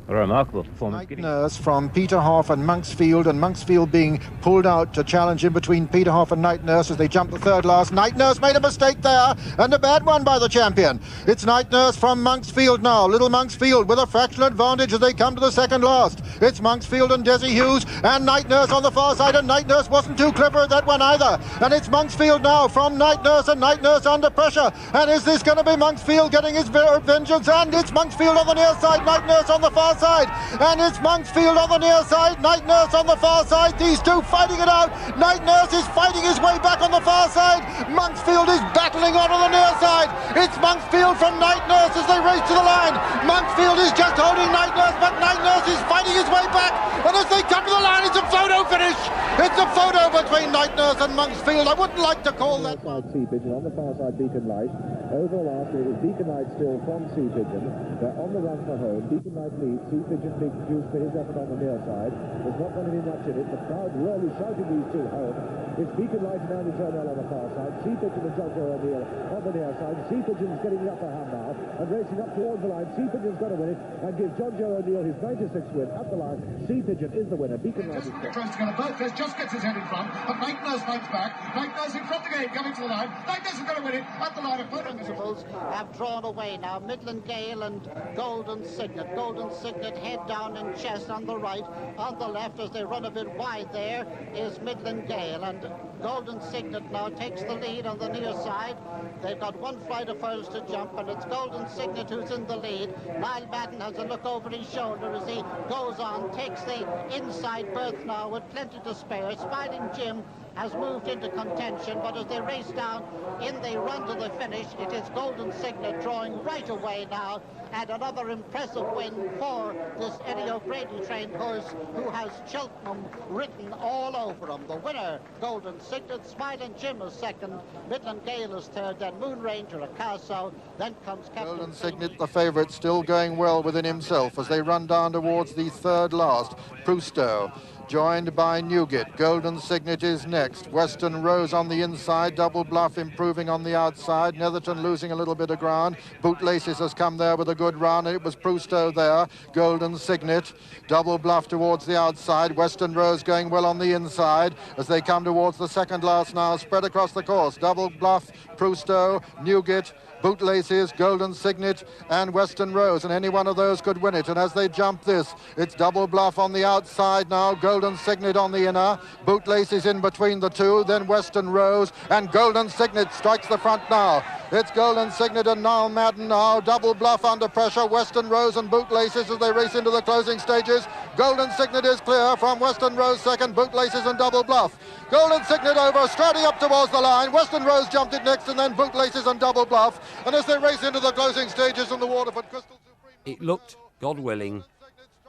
A remarkable performance. Night Nurse from Peterhoff and Monksfield being pulled out to challenge in between Peterhoff and Night Nurse as they jump the third last. Night Nurse made a mistake there, and a bad one by the champion. It's Night Nurse from Monksfield now. Little Monksfield with a fraction advantage as they come to the second last. It's Monksfield and Desi Hughes and Night Nurse on the far side, and Night Nurse wasn't too clever at that one either. And it's Monksfield now from Night Nurse, and Night Nurse under pressure. And is this going to be Monksfield getting his vengeance? And it's Monksfield on the near side, Night Nurse on the far side, and it's Monksfield on the near side, Night Nurse on the far side. These two fighting it out. Night Nurse is fighting his way back on the far side. Monksfield is battling on the near side. It's Monksfield from Night Nurse as they race to the line. Monksfield is just holding Night Nurse, but Night Nurse is fighting his way back. And as they come to the line, it's a photo finish. It's a photo between Night Nurse and Monksfield. I wouldn't like to call that. Sea Pigeon on the far side, Beacon Light. Over the last, it was Beacon Light still from Sea Pigeon. They're on the run for home. Beacon Light leads. Sea Pigeon big juice for his effort on the near side. There's not going to be much in it. The crowd really shouting these two home. It's Beacon Light and Andy Turnell on the far side. Sea Pigeon and Jojo O'Neill on the near side. Sea Pigeon's getting the upper hand now and racing up towards the line. Sea Pigeon's got to win it and gives Jojo O'Neill his 96th win at the line. Sea Pigeon is the winner. Beacon Light is tries to get a both. Just gets his head in front, but Night Nurse fights back. Night Nurse in front again, coming to the line. Night Nurse is going to win it at the line. Principals have drawn away now. Midland Gale and Golden Signet. Golden Signet head down in chest on the right. On the left, as they run a bit wide there, is Midland Gale, and Golden Signet now takes the lead on the near side. They've got one flight of foes to jump, and it's Golden Signet who's in the lead. Niall Madden has a look over his shoulder as he goes on, takes the inside berth now with plenty to spare. Smiling Jim has moved into contention, but as they race down in the run to the finish, it is Golden Signet drawing right away now, and another impressive win for this Eddie O'Grady trained horse who has Cheltenham written all over him. The winner, Golden Signet. Smiling Jim is second, Midland Gale is third, then Moon Ranger Acaso, then comes Captain Golden Signet, the favourite, still going well within himself as they run down towards the third last. Prousto joined by Newgate. Golden Signet is next. Western Rose on the inside. Double Bluff improving on the outside. Netherton losing a little bit of ground. Bootlaces has come there with a good run. It was Prousto there. Golden Signet. Double Bluff towards the outside. Western Rose going well on the inside as they come towards the second last now. Spread across the course. Double Bluff, Prousto, Newgate, Bootlaces, Golden Signet and Western Rose, and any one of those could win it. And as they jump this, it's Double Bluff on the outside now, Golden Signet on the inner, Bootlaces in between the two, then Western Rose, and Golden Signet strikes the front now. It's Golden Signet and Niall Madden now. Double Bluff under pressure. Western Rose and Bootlaces as they race into the closing stages. Golden Signet is clear from Western Rose second, Bootlaces and Double Bluff. Golden Signet over, striding up towards the line. Western Rose jumped it next, and then Bootlaces and Double Bluff. And as they race into the closing stages in the Waterford Crystal Supreme... It looked, God willing,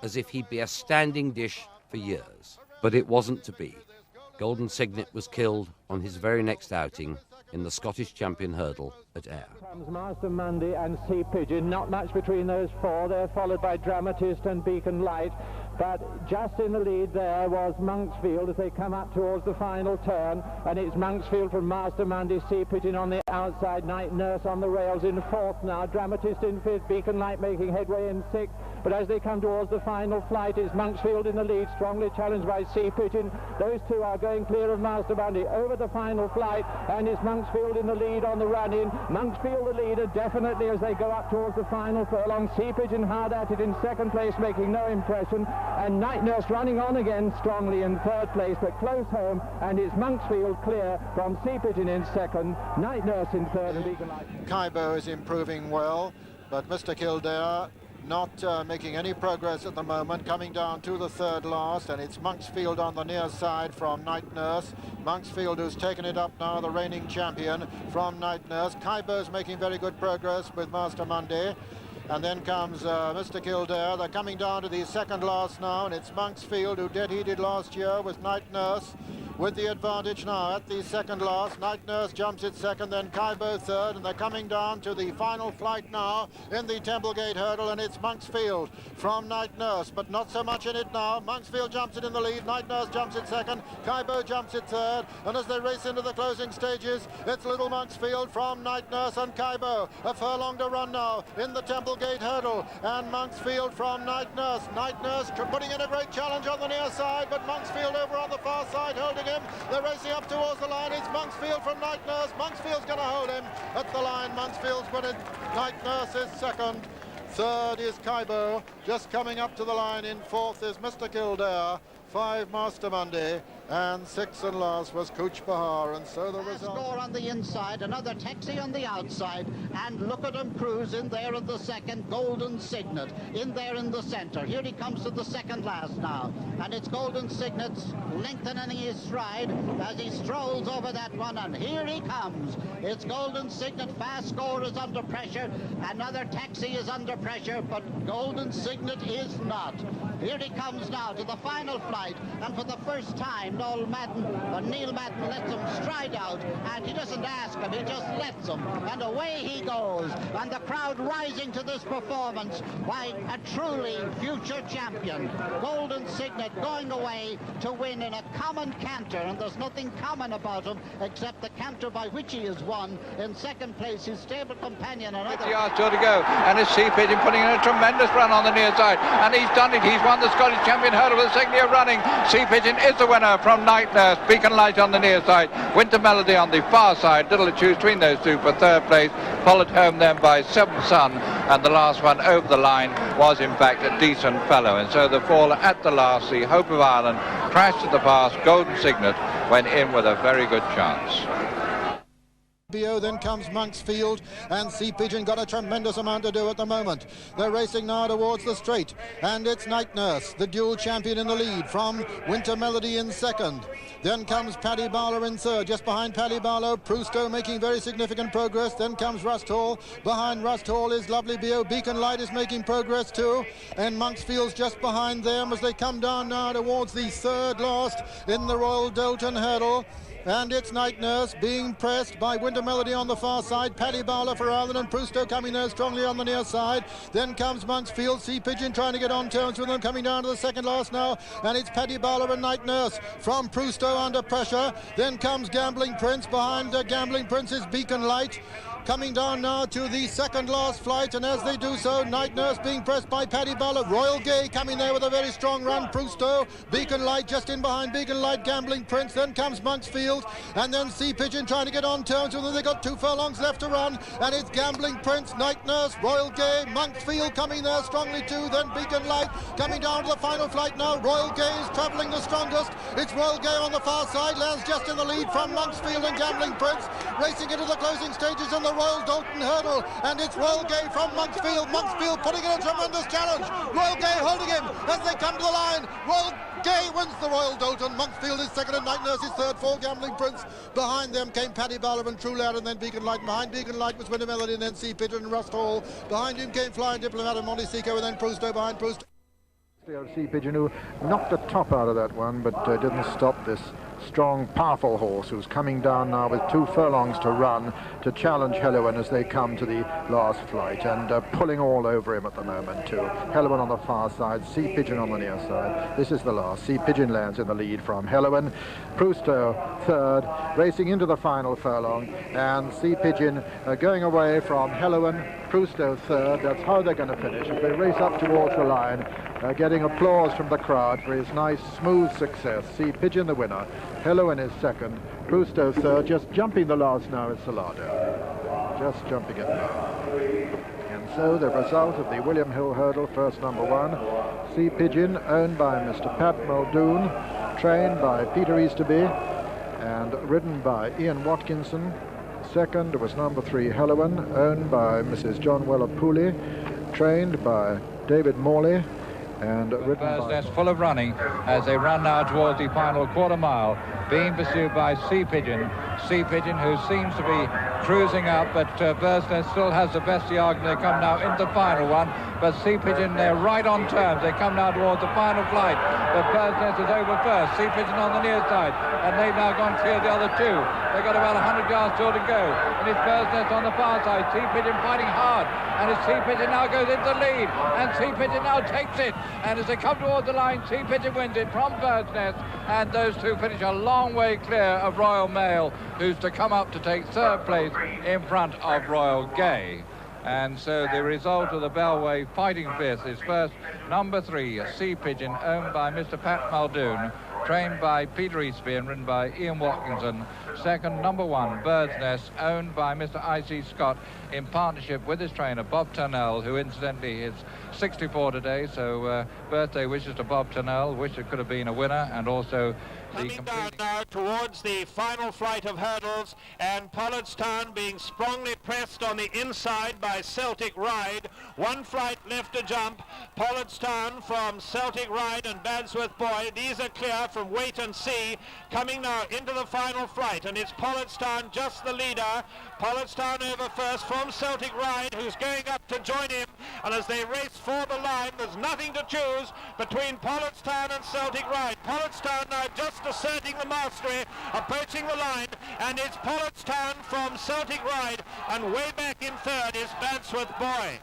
as if he'd be a standing dish for years. But it wasn't to be. Golden Signet was killed on his very next outing in the Scottish champion hurdle at Ayr. Comes Master Monday and Sea Pigeon, not much between those four. They're followed by Dramatist and Beacon Light. But just in the lead there was Monksfield as they come up towards the final turn, and it's Monksfield from Master Monday, Sea Pigeon on the outside, Night Nurse on the rails in fourth now, Dramatist in fifth, Beacon Light making headway in sixth, but as they come towards the final flight, it's Monksfield in the lead, strongly challenged by Sea Pigeon. Those two are going clear of Master Monday over the final flight, and it's Monksfield in the lead on the run-in. Monksfield the leader definitely as they go up towards the final furlong. Sea Pigeon hard at it in second place, making no impression, and Night Nurse running on again strongly in third place, but close home, and it's Monksfield clear from Sea Pigeon in second, Night Nurse in third, and Beacon Light. Kaibo is improving well, but Mr. Kildare not making any progress at the moment, coming down to the third last, and it's Monksfield on the near side from Night Nurse. Monksfield, who's taken it up now, the reigning champion from Night Nurse. Kaibo's making very good progress with Master Monday. And then comes Mr. Kildare. They're coming down to the second last now, and it's Monksfield, who dead-heated last year with Night Nurse, with the advantage now at the second last. Night Nurse jumps it second, then Kaibo third, and they're coming down to the final flight now in the Templegate Hurdle, and it's Monksfield from Night Nurse, but not so much in it now. Monksfield jumps it in the lead, Night Nurse jumps it second, Kaibo jumps it third, and as they race into the closing stages, it's little Monksfield from Night Nurse and Kaibo. A furlong to run now in the Templegate Hurdle, and Monksfield from Night Nurse. Night Nurse putting in a great challenge on the near side, but Monksfield over on the far side holding him. They're racing up towards the line. It's Monksfield from Night Nurse. Monksfield's going to hold him at the line. Monksfield's put it. Night Nurse is second. Third is Kaibo. Just coming up to the line in fourth is Mr. Kildare. 5 Master Monday, and 6th and last was Cooch Bahar, and so the result. Score on the inside, another taxi on the outside, and look at him cruise in there in the second, Golden Signet in there in the center. Here he comes to the second last now, and it's Golden Signet's lengthening his stride as he strolls over that one, and here he comes. It's Golden Signet. Fast Score is under pressure, another taxi is under pressure, but Golden Signet is not. Here he comes now to the final flight, and for the first time Neil Madden lets him stride out, and he doesn't ask him, he just lets him, and away he goes, and the crowd rising to this performance. Why, a truly future champion. Golden Signet going away to win in a common canter, and there's nothing common about him except the canter by which he has won. In second place, his stable companion, another 50 yards still to go, and it's Sea Pigeon putting in a tremendous run on the near side, and he's done it. He's won the Scottish Champion Hurdle for the second year running. Sea Pigeon is the winner from Night Nurse. Beacon Light on the near side, Winter Melody on the far side. Little to choose between those two for third place, followed home then by Seventh Son, and the last one over the line was in fact a decent fellow. And so the fall at the last, the Hope of Ireland crashed at the pass. Golden Signet went in with a very good chance. Then comes Monksfield, and Sea Pigeon got a tremendous amount to do at the moment. They're racing now towards the straight, and it's Night Nurse, the dual champion, in the lead from Winter Melody in second. Then comes Paddy Barlow in third. Just behind Paddy Barlow, Prousto making very significant progress. Then comes Rust Hall. Behind Rust Hall is Lovely Bio. Beacon Light is making progress too, and Monksfield's just behind them as they come down now towards the third last in the Royal Doulton Hurdle. And it's Night Nurse being pressed by Winter Melody on the far side, Paddy Barlow for Ireland, and Prousto coming there strongly on the near side. Then comes Monksfield, Sea Pigeon trying to get on terms with them, coming down to the second last now, and it's Paddy Barlow and Night Nurse from Prousto under pressure. Then comes Gambling Prince. Behind Gambling Prince is Beacon Light. Coming down now to the second last flight, and as they do so, Night Nurse being pressed by Paddy Barlow. Royal Gay coming there with a very strong run. Prousto, Beacon Light just in behind Beacon Light, Gambling Prince. Then comes Monksfield, and then Sea Pigeon trying to get on terms with them. They've got 2 furlongs left to run, and it's Gambling Prince, Night Nurse, Royal Gay, Monksfield coming there strongly too. Then Beacon Light coming down to the final flight now. Royal Gay is travelling the strongest. It's Royal Gay on the far side, lands just in the lead from Monksfield and Gambling Prince, racing into the closing stages in the Royal Doulton Hurdle, and it's Royal Gay from Monksfield. Monksfield putting in a tremendous challenge. Royal Gay holding him as they come to the line. Royal Gay wins the Royal Doulton. Monksfield is second and Night Nurse is third for Gambling Prince. Behind them came Paddy Barlow and True Lad, and then Beacon Light. Behind Beacon Light was Winter Melody, and then Sea Pigeon and Rust Hall. Behind him came Flying Diplomat and Monte Seco, and then Prousto behind Prousto. Sea Pigeon, who knocked the top out of that one, but didn't stop this strong, powerful horse who's coming down now with 2 furlongs to run to challenge Halen as they come to the last flight, and pulling all over him at the moment too. Halen on the far side, Sea Pigeon on the near side. This is the last. Sea Pigeon lands in the lead from Halen. Prousto third, racing into the final furlong, and Sea Pigeon going away from Halen. Prousto third. That's how they're going to finish as they race up towards the line, getting applause from the crowd for his nice smooth success. Sea Pigeon the winner, Halen is second, Prousto third. Just jumping the last now is Salado, just jumping it now. And so the result of the William Hill Hurdle, first number 1, Sea Pigeon, owned by Mr. Pat Muldoon, trained by Peter Easterby and ridden by Ian Watkinson. Second was number 3, Halen, owned by Mrs. John Weller Pooley, trained by David Morley, and ridden by... That's full of running as they run now towards the final quarter mile, being pursued by Sea Pigeon. Sea Pigeon, who seems to be cruising up, but Bird's Nest still has the best yard. They come now into the final one, but Sea Pigeon, they're right on terms. They come now towards the final flight, but Bird's Nest is over first. Sea Pigeon on the near side, and they've now gone clear the other 2. They've got about 100 yards still to go, and it's Bird's Nest on the far side. Sea Pigeon fighting hard, and as Sea Pigeon now goes into the lead, and Sea Pigeon now takes it, and as they come towards the line, Sea Pigeon wins it from Bird's Nest, and those 2 finish a long way clear of Royal Mail, who's to come up to take 3rd place in front of Royal Gay. And so the result of the Bellway fighting fifth is first, number 3, Sea Pigeon, owned by Mr. Pat Muldoon, trained by Peter Eastby and ridden by Ian Watkinson. Second, number 1, Bird's Nest, owned by Mr. I.C. Scott in partnership with his trainer, Bob Turnell, who incidentally is 64 today, so birthday wishes to Bob Turnell, wish it could have been a winner, and also coming down now towards the final flight of hurdles, and Pollardstown being strongly pressed on the inside by Celtic Ride. 1 flight left to jump. Pollardstown from Celtic Ride and Badsworth Boy. These are clear from Wait and See. Coming now into the final flight, and it's Pollardstown just the leader. Pollardstown over first from Celtic Ride, who's going up to join him, and as they race for the line, there's nothing to choose between Pollardstown and Celtic Ride. Pollardstown now just asserting the mastery, approaching the line, and it's Pollardstown from Celtic Ride, and way back in 3rd is Badsworth Boy.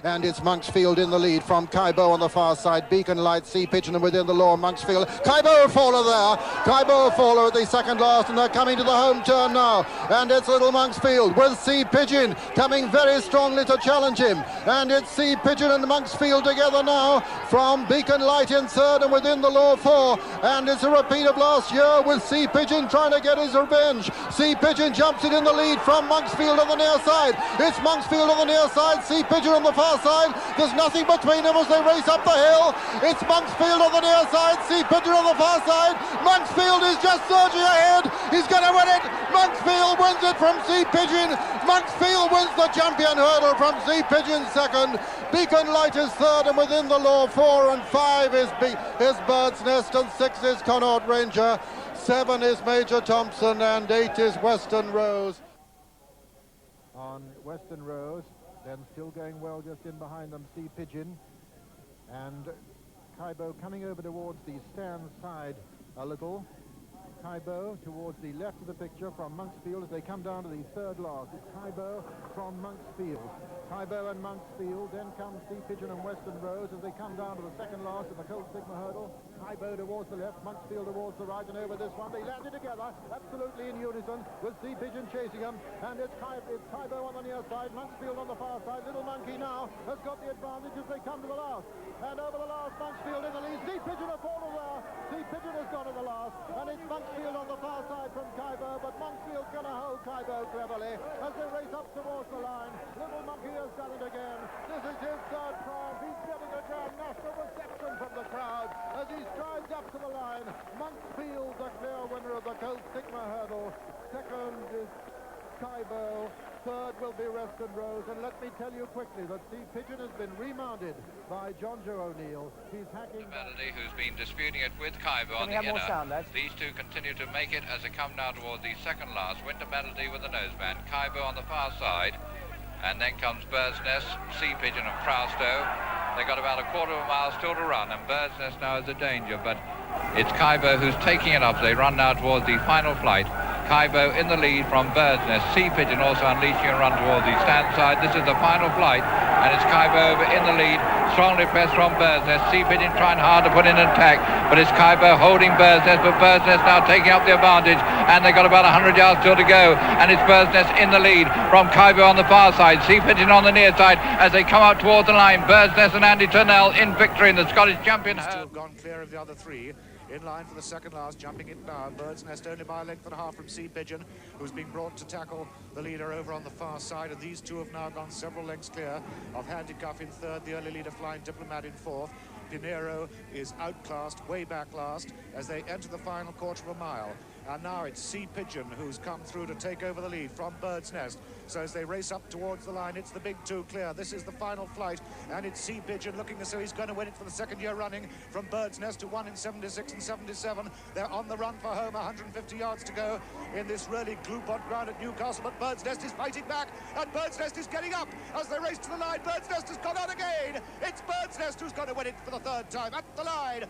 And it's Monksfield in the lead from Kaibo on the far side. Beacon Light, Sea Pigeon, and within the law, Monksfield. Kaibo Faller there. Kaibo Faller at the second last, and they're coming to the home turn now. And it's little Monksfield with Sea Pigeon coming very strongly to challenge him. And it's Sea Pigeon and Monksfield together now from Beacon Light in 3rd and within the law 4. And it's a repeat of last year with Sea Pigeon trying to get his revenge. Sea Pigeon jumps it in the lead from Monksfield on the near side. It's Monksfield on the near side, Sea Pigeon on the far side. There's nothing between them as they race up the hill. It's Monksfield on the near side, Sea Pigeon on the far side. Monksfield is just surging ahead. He's going to win it. Monksfield wins it from Sea Pigeon. Monksfield wins the champion hurdle from Sea Pigeon second. Beacon Light is 3rd and within the law 4 and 5 is Bird's Nest and 6 is Connaught Ranger. 7 is Major Thompson and 8 is Western Rose. On Western Rose, then still going well just in behind them, Sea Pigeon. And Kaibo coming over towards the stand side a little. Kaibo towards the left of the picture from Monksfield as they come down to the 3rd last. It's Kaibo from Monksfield. Kaibo and Monksfield, then comes Sea Pigeon and Western Rose as they come down to the 2nd last of the Colt Sigma hurdle. Kaibo towards the left, Monksfield towards the right, and over this one they landed together, absolutely in unison, with Sea Pigeon chasing them. And it's Kaibo on the near side, Monksfield on the far side. Little Monkey now has got the advantage as they come to the last. And over the last, Monksfield in the lead. Sea Pigeon have fallen there. Sea Pigeon has gone to the last, and it's Monksfield on the far side from Kaibo, but Monksfield's going to hold Kaibo cleverly as they race up towards the line. Little Monkey has done it again. This is his 3rd triumph. He's getting a grand national reception from the crowd as he strides up to the line. Monksfield, the clear winner of the Colt Sigma hurdle. 2nd is Kaibo. 3rd will be Western Rose, and let me tell you quickly that Sea Pigeon has been remounted by John Joe O'Neill. He's hacking... Melody, who's been disputing it with Kaibo on the inner. These 2 continue to make it as they come now toward the 2nd last. Winter Melody with the noseband. Kaibo on the far side. And then comes Bird's Nest, Sea Pigeon and Frausto. They've got about a quarter of a mile still to run, and Bird's Nest now is a danger, but it's Kaibo who's taking it up. They run now towards the final flight. Kaibo in the lead from Bird's Nest. Sea Pigeon also unleashing a run towards the stand side. This is the final flight, and it's Kaibo over in the lead. Strongly pressed from Bird's Nest. Sea Pigeon trying hard to put in an attack, but it's Kaibo holding Bird's Nest, but Bird's Nest now taking up the advantage, and they've got about 100 yards still to go, and it's Bird's Nest in the lead from Kaibo on the far side. Sea Pigeon on the near side as they come out towards the line. Bird's Nest and Andy Turnell in victory in the Scottish Champion. Still gone clear of the other three. In line for the second last, jumping it now. Bird's Nest only by a length and a half from Sea Pigeon, who's been brought to tackle the leader over on the far side. And these two have now gone several lengths clear of Handicap in third, the early leader Flying Diplomat in fourth. Pinero is outclassed, way back last, as they enter the final quarter of a mile. And now it's Sea Pigeon who's come through to take over the lead from Bird's Nest. So as they race up towards the line, it's the big two clear. This is the final flight, and it's Sea Pigeon looking as though he's going to win it for the second year running from Bird's Nest to 1 in 76 and 77. They're on the run for home, 150 yards to go in this really glue-pot ground at Newcastle, but Bird's Nest is fighting back, and Bird's Nest is getting up as they race to the line. Bird's Nest has gone out again. It's Bird's Nest who's going to win it for the third time at the line.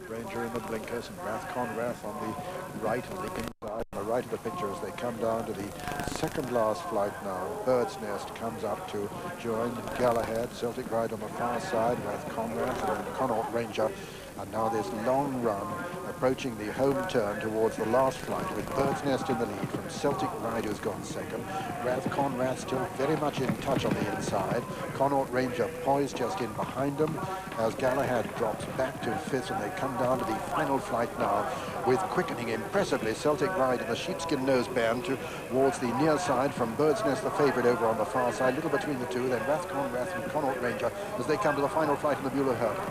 Ranger in the blinkers and Rathconrath on the right of the inside, on the right of the picture as they come down to the second last flight now. Bird's Nest comes up to join Galahad, Celtic Ride on the far side, Rathconrath and then Connaught Ranger. And now this long run approaching the home turn towards the last flight with Bird's Nest in the lead from Celtic Ride, who's gone second. Rathconrath still very much in touch on the inside. Connaught Ranger poised just in behind them as Galahad drops back to fifth, and they come down to the final flight now with quickening impressively Celtic Ride in the sheepskin noseband towards the near side from Bird's Nest, the favourite over on the far side, little between the two, then Rathconrath and Connaught Ranger as they come to the final flight in the Bula Hurdle.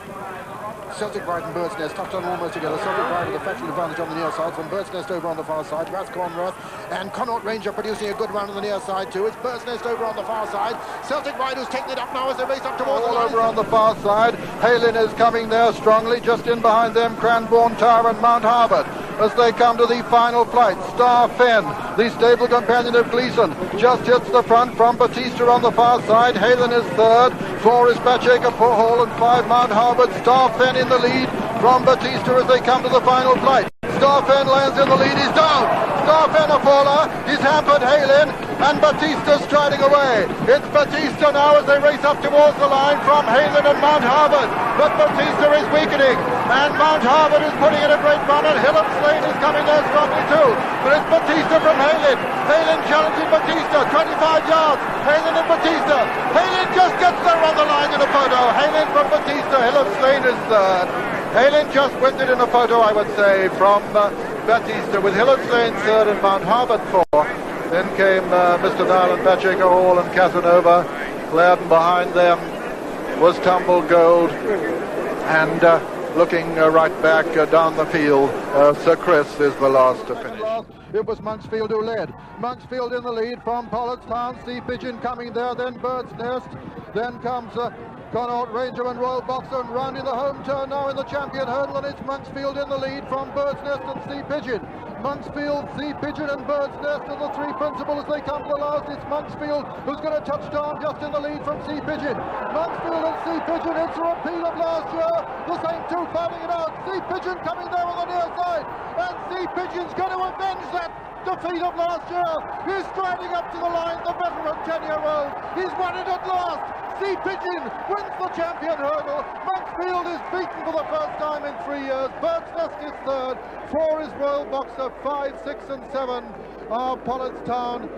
Celtic Ride and Bird's Nest tucked on almost together. Celtic Ride with a factual advantage on the near side from Bird's Nest over on the far side. Rathconrath and Connaught Ranger producing a good run on the near side too. It's Bird's Nest over on the far side. Celtic Ride who's taking it up now as they race up towards the line. Over on the far side. Halen is coming there strongly. Just in behind them, Cranbourne Tower and Mount Harvard as they come to the final flight. Star Fen, the stable companion of Gleason, just hits the front from Batista on the far side. Halen is third. 4 is Batchacre Hall and 5 Mount Harvard. Star Fen in the lead from Batista as they come to the final flight. Star Fen lands in the lead. He's down. Star Fen a faller. He's hampered Halen, and Batista striding away. It's Batista now as they race up towards the line from Halen and Mount Harvard. But Batista is weakening, and Mount Harvard is putting in a great run, and Hillop Slane is coming there strongly too. But it's Batista from Halen. Halen challenging Batista, 25 yards. Halen and Batista. Halen just gets there on the line in a photo. Halen from Batista. Hillop Slane is third. Halen just wins it in a photo, I would say, from Batista, with Hillop Slane third and Mount Harvard fourth. Then came Mr. Nile and Batchacre Hall and Casanova. Clarendon behind them was Tumble Gold, and looking right back down the field, Sir Chris is the last to finish. It was Monksfield who led. Monksfield in the lead from Poletstown. Sea Pigeon coming there, then Bird's Nest. Then comes Connaught Ranger and Royal Boxer, and rounding the home turn now in the champion hurdle, and it's Monksfield in the lead from Bird's Nest and Sea Pigeon. Monksfield, Sea Pigeon and Bird's Nest are the three principals as they come to the last. It's Monksfield who's going to touch down just in the lead from Sea Pigeon. Monksfield and Sea Pigeon, it's a repeat of last year. The same two fighting it out. Sea Pigeon coming there on the near side, and Sea Pigeon's going to avenge that defeat of last year. He's striding up to the line, the veteran 10-year-old. He's won it at last. Sea Pigeon wins the champion hurdle. Monksfield is beaten for the first time in 3 years. Bird's Nest is third. 4 is Royal Boxer. 5, 6 and 7 are Poletstown,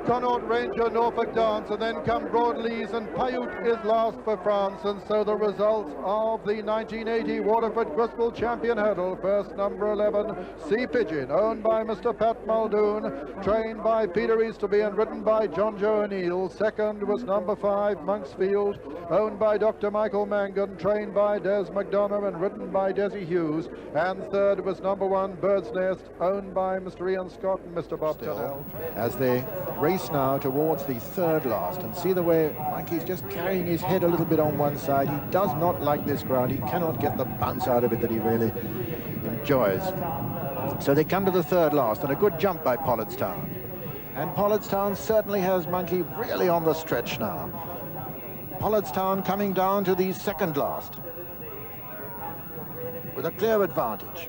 Connaught Ranger, Norfolk Dance, and then come Broadleys, and Paiute is last for France. And so the result of the 1980 Waterford Crystal Champion Hurdle, first number 11, Sea Pigeon, owned by Mr. Pat Muldoon, trained by Peter Easterby and ridden by John Joe O'Neill. Second was number 5, Monksfield, owned by Dr. Michael Mangan, trained by Des McDonough and ridden by Desi Hughes. And third was number 1, Bird's Nest, owned by Mr. Ian Scott and Mr. Bob Turnell. As they race now towards the third last, and see the way Mikey's just carrying his head a little bit on one side. He does not like this ground. He cannot get the bounce out of it that he really enjoys. So they come to the third last, and a good jump by Poletstown. And Pollardstown certainly has Monkey really on the stretch now. Pollardstown coming down to the second last with a clear advantage.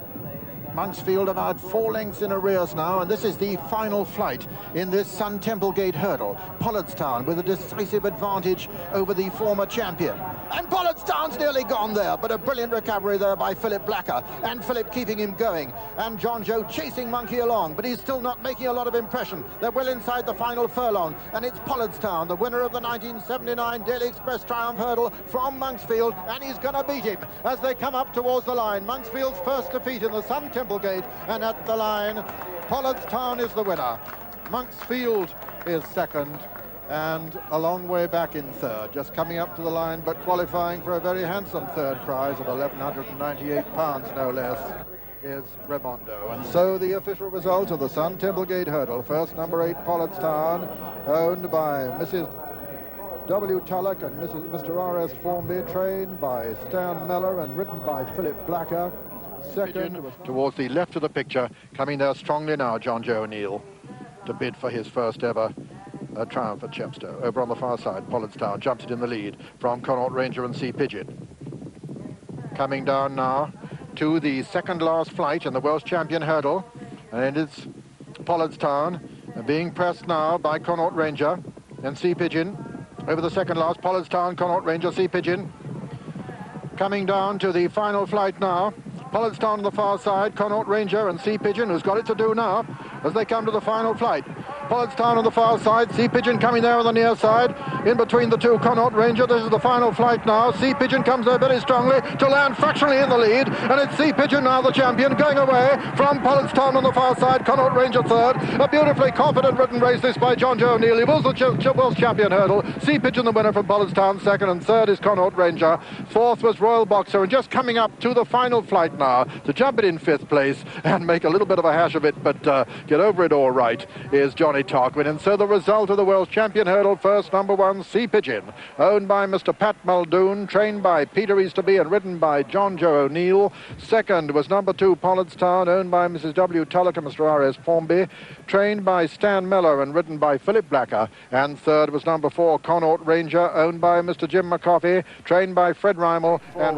Monksfield about 4 lengths in arrears now, and this is the final flight in this Sun Temple Gate hurdle. Pollardstown with a decisive advantage over the former champion. And Pollardstown's nearly gone there, but a brilliant recovery there by Philip Blacker, and Philip keeping him going. And John Joe chasing Monkey along, but he's still not making a lot of impression. They're well inside the final furlong, and it's Pollardstown, the winner of the 1979 Daily Express Triumph hurdle from Monksfield, and he's going to beat him as they come up towards the line. Monksfield's first defeat in the Sun Temple Gate, and at the line, Pollardstown is the winner. Monksfield is second, and a long way back in third, just coming up to the line, but qualifying for a very handsome third prize of £1,198, no less, is Remondo. And so the official result of the Sun Temple Gate hurdle, first number 8 Pollardstown, owned by Mrs. W. Tulloch and Mr. R.S. Formby, trained by Stan Meller and ridden by Philip Blacker. Second towards the left of the picture, coming there strongly now, John Joe O'Neill, to bid for his first ever triumph at Chepstow. Over on the far side, Pollardstown jumps it in the lead from Connaught Ranger and Sea Pigeon. Coming down now to the second last flight in the Welsh Champion hurdle, and it's Pollardstown being pressed now by Connaught Ranger and Sea Pigeon. Over the second last, Pollardstown, Connaught Ranger, Sea Pigeon. Coming down to the final flight now. Pollardstown on the far side, Connaught Ranger and Sea Pigeon, who's got it to do now as they come to the final flight. Pollardstown on the far side, Sea Pigeon coming there on the near side, in between the two, Connaught Ranger. This is the final flight now. Sea Pigeon comes there very strongly to land fractionally in the lead, and it's Sea Pigeon now the champion, going away from Pollardstown on the far side, Connaught Ranger third. A beautifully confident ridden race this by John Joe O'Neill. He was the Welsh Champion hurdle. Sea Pigeon the winner from Pollardstown second, and third is Connaught Ranger. Fourth was Royal Boxer, and just coming up to the final flight now to jump it in 5th place and make a little bit of a hash of it, but get over it all right, is Johnny Tarquin. And so the result of the Welsh Champion hurdle, first number 1 Sea Pigeon, owned by Mr. Pat Muldoon, trained by Peter Easterby and ridden by John Joe O'Neill. Second was number 2 Pollardstown, owned by Mrs. W. Tulloch and Mr. R.S. Formby, trained by Stan Miller and ridden by Philip Blacker. And third was number 4 Connaught Ranger, owned by Mr. Jim McCoffey, trained by Fred Reimel and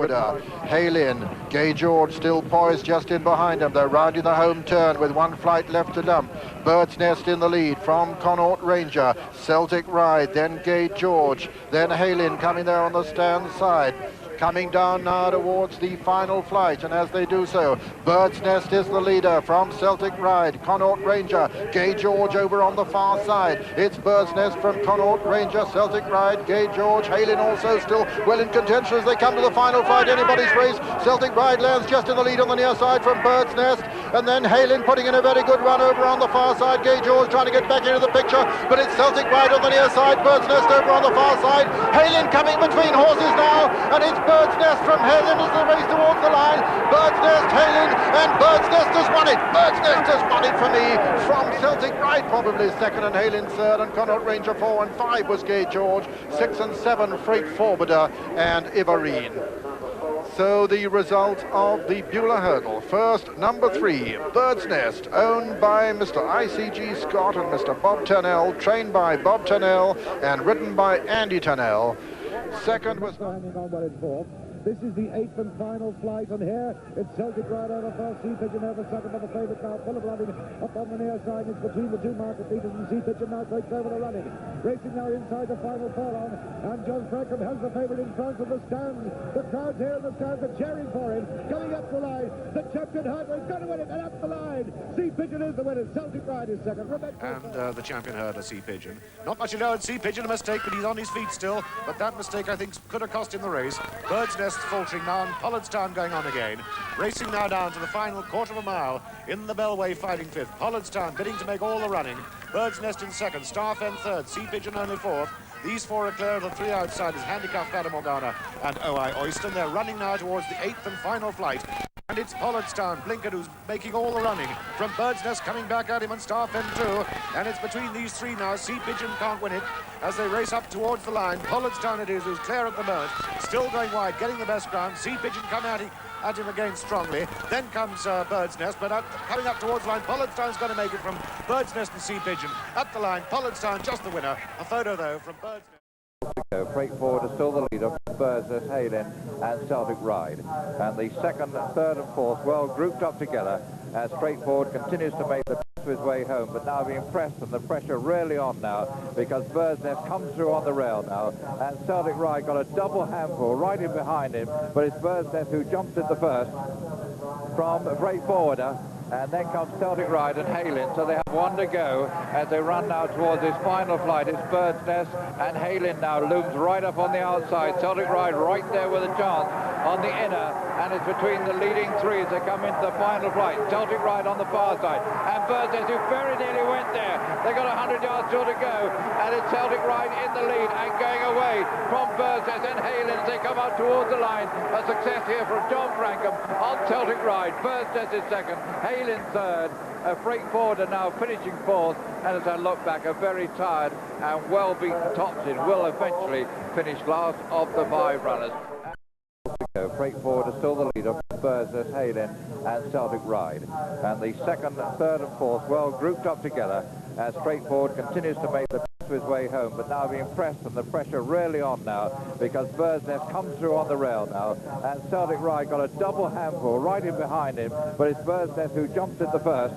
Halen. Gay George still poised just in behind him. They're rounding the home turn with 1 flight left to dump. Bird's Nest in the lead from Connaught Ranger. Celtic Ride, then Gay George, then Halen coming there on the stand side. Coming down now towards the final flight, and as they do so, Bird's Nest is the leader from Celtic Ride, Connaught Ranger, Gay George over on the far side. It's Bird's Nest from Connaught Ranger, Celtic Ride, Gay George, Halen also still well in contention as they come to the final flight. Anybody's race. Celtic Ride lands just in the lead on the near side from Bird's Nest, and then Halen putting in a very good run over on the far side. Gay George trying to get back into the picture, but it's Celtic Ride on the near side, Bird's Nest over on the far side. Halen coming between horses now, and it's Bird's Nest from Halen as they race towards the line. Bird's Nest, Halen, and Bird's Nest has won it. Bird's Nest has won it for me from Celtic Ride, probably second, and Halen third, and Connaught Ranger 4, and 5 was Gay George, 6 and 7 Freight Forwarder and Ivarine. So the result of the Bula hurdle, first number 3 Bird's Nest, owned by Mr. I.C.G. Scott and Mr. Bob Turnell, trained by Bob Turnell and ridden by Andy Turnell. Second was This is the 8th and final flight, and here it's Celtic Ride over first, Sea Pigeon over second, but the favourite now full of running up on the near side. It's between the two market leaders, and Sea Pigeon now takes over the running. Racing now inside the final furlong, and John Frankham has the favourite in front of the stands. The crowd here in the stands are cheering for him. Coming up the line, the champion hurdler is going to win it, and up the line. Sea Pigeon is the winner. Celtic Ride is second. And the champion hurdler, Sea Pigeon. Not much allowed. Sea Pigeon, a mistake, but he's on his feet still. But that mistake, I think, could have cost him the race. Bird's Nest faltering now, and Pollardstown going on again. Racing now down to the final quarter of a mile in the Bellway, fighting 5th. Pollardstown bidding to make all the running. Bird's Nest in second, Starfen third, Sea Pigeon only 4th. These 4 are clear of the 3 outsiders, handicap Madame Morgana and O.I. Oyston. They're running now towards the 8th and final flight. And it's Pollardstown, Blinkett, who's making all the running. From Bird's Nest coming back at him, and Starfen too. And it's between these 3 now. Sea Pigeon can't win it as they race up towards the line. Pollardstown it is, who's clear at the moment. Still going wide, getting the best ground. Sea Pigeon at him again strongly. Then comes Bird's Nest, but coming up towards the line, Pollardstown's going to make it from Bird's Nest and Sea Pigeon. At the line, Pollardstown just the winner. A photo, though, from Bird's Nest. Freight Forward is still the leader, Bird's Nest, Halen and Celtic Ride. And the second, third and fourth well grouped up together as Freight Forward continues to make the best of his way home, but now being pressed and the pressure really on now because Bird's Nest comes through on the rail now, and Celtic Ride got a double handful right in behind him, but it's Bird's Nest who jumps in the first from Freight Forwarder. And then comes Celtic Ride and Halen, so they have one to go as they run now towards this final flight. It's Bird's Nest, and Halen now looms right up on the outside. Celtic Ride right there with a chance on the inner, and it's between the leading three as they come into the final flight. Celtic Ride on the far side, and Bird's Nest, who very nearly went there. They got 100 yards still to go, and it's Celtic Ride in the lead and going away from Bird's Nest and Halen as they come out towards the line. A success here from John Frankham on Celtic Ride. Bird's Nest is second, Halen third, a Freight Forwarder now finishing fourth, and as I look back, a very tired and well-beaten Topsin will eventually finish last of the five runners. Freight Forwarder is still the leader, Bird's Nest, Halen and Celtic Ride. And the second, third and fourth well grouped up together as Freight Forward continues to make the best of his way home, but now being pressed and the pressure really on now because Bird's Nest comes through on the rail now, and Celtic Ride got a double handful right in behind him, but it's Bird's Nest who jumps in the first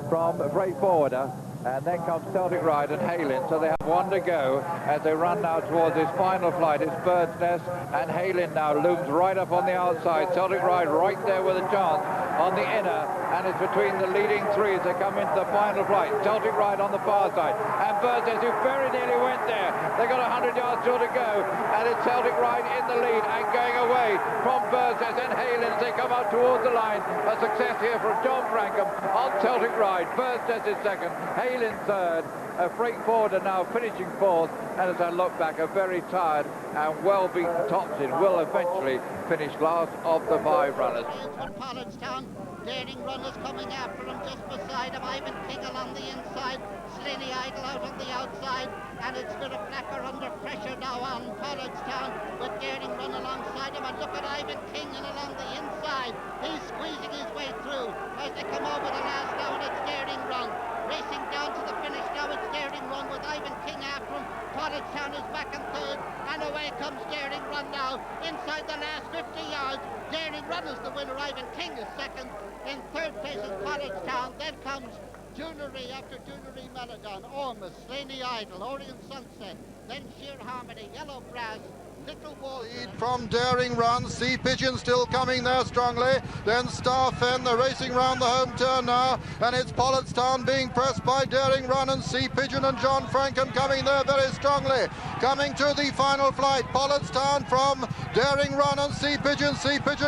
from Freight Forwarder. And then comes Celtic Ride and Halen, so they have one to go as they run now towards this final flight. It's Bird's Nest, and Halen now looms right up on the outside. Celtic Ride right there with a chance on the inner, and it's between the leading three as they come into the final flight. Celtic Ride on the far side, and Bird's Nest, who very nearly went there. They got 100 yards still to go, and it's Celtic Ride in the lead and going away from Bird's Nest and Halen as they come out towards the line. A success here from John Frankham on Celtic Ride. Bird's Nest is second, Halen third, a Freight Forwarder now finishing fourth, and as I look back, a very tired and well-beaten Topsin will eventually finish last of the five runners. Pollardstown, daring runners coming after him just beside him. Ivan King along the inside, Slaney Idle out on the outside, and it's Spirit Blacker under pressure now on Pollardstown with daring run alongside him. And look at Ivan King and along the inside. He's squeezing his way through as they come over the last now, and it's daring run. Racing down to the finish now, it's daring run with Ivan King after him. Pollardstown is back in third, and away comes daring run now inside the last 50 yards. Daring run is the winner, Ivan King is second. In third place is Pollardstown. Then comes Jewellery after Jewellery Melodon, Ormus, Slaney Idle, Orient Sunset, then Sheer Harmony, Yellow Brass, Little Wall. From Daring Run, Sea Pigeon still coming there strongly, then Starfen, they're racing round the home turn now, and it's Pollardstown being pressed by Daring Run and Sea Pigeon and John Frankham coming there very strongly. Coming to the final flight, Pollardstown from Daring Run and Sea Pigeon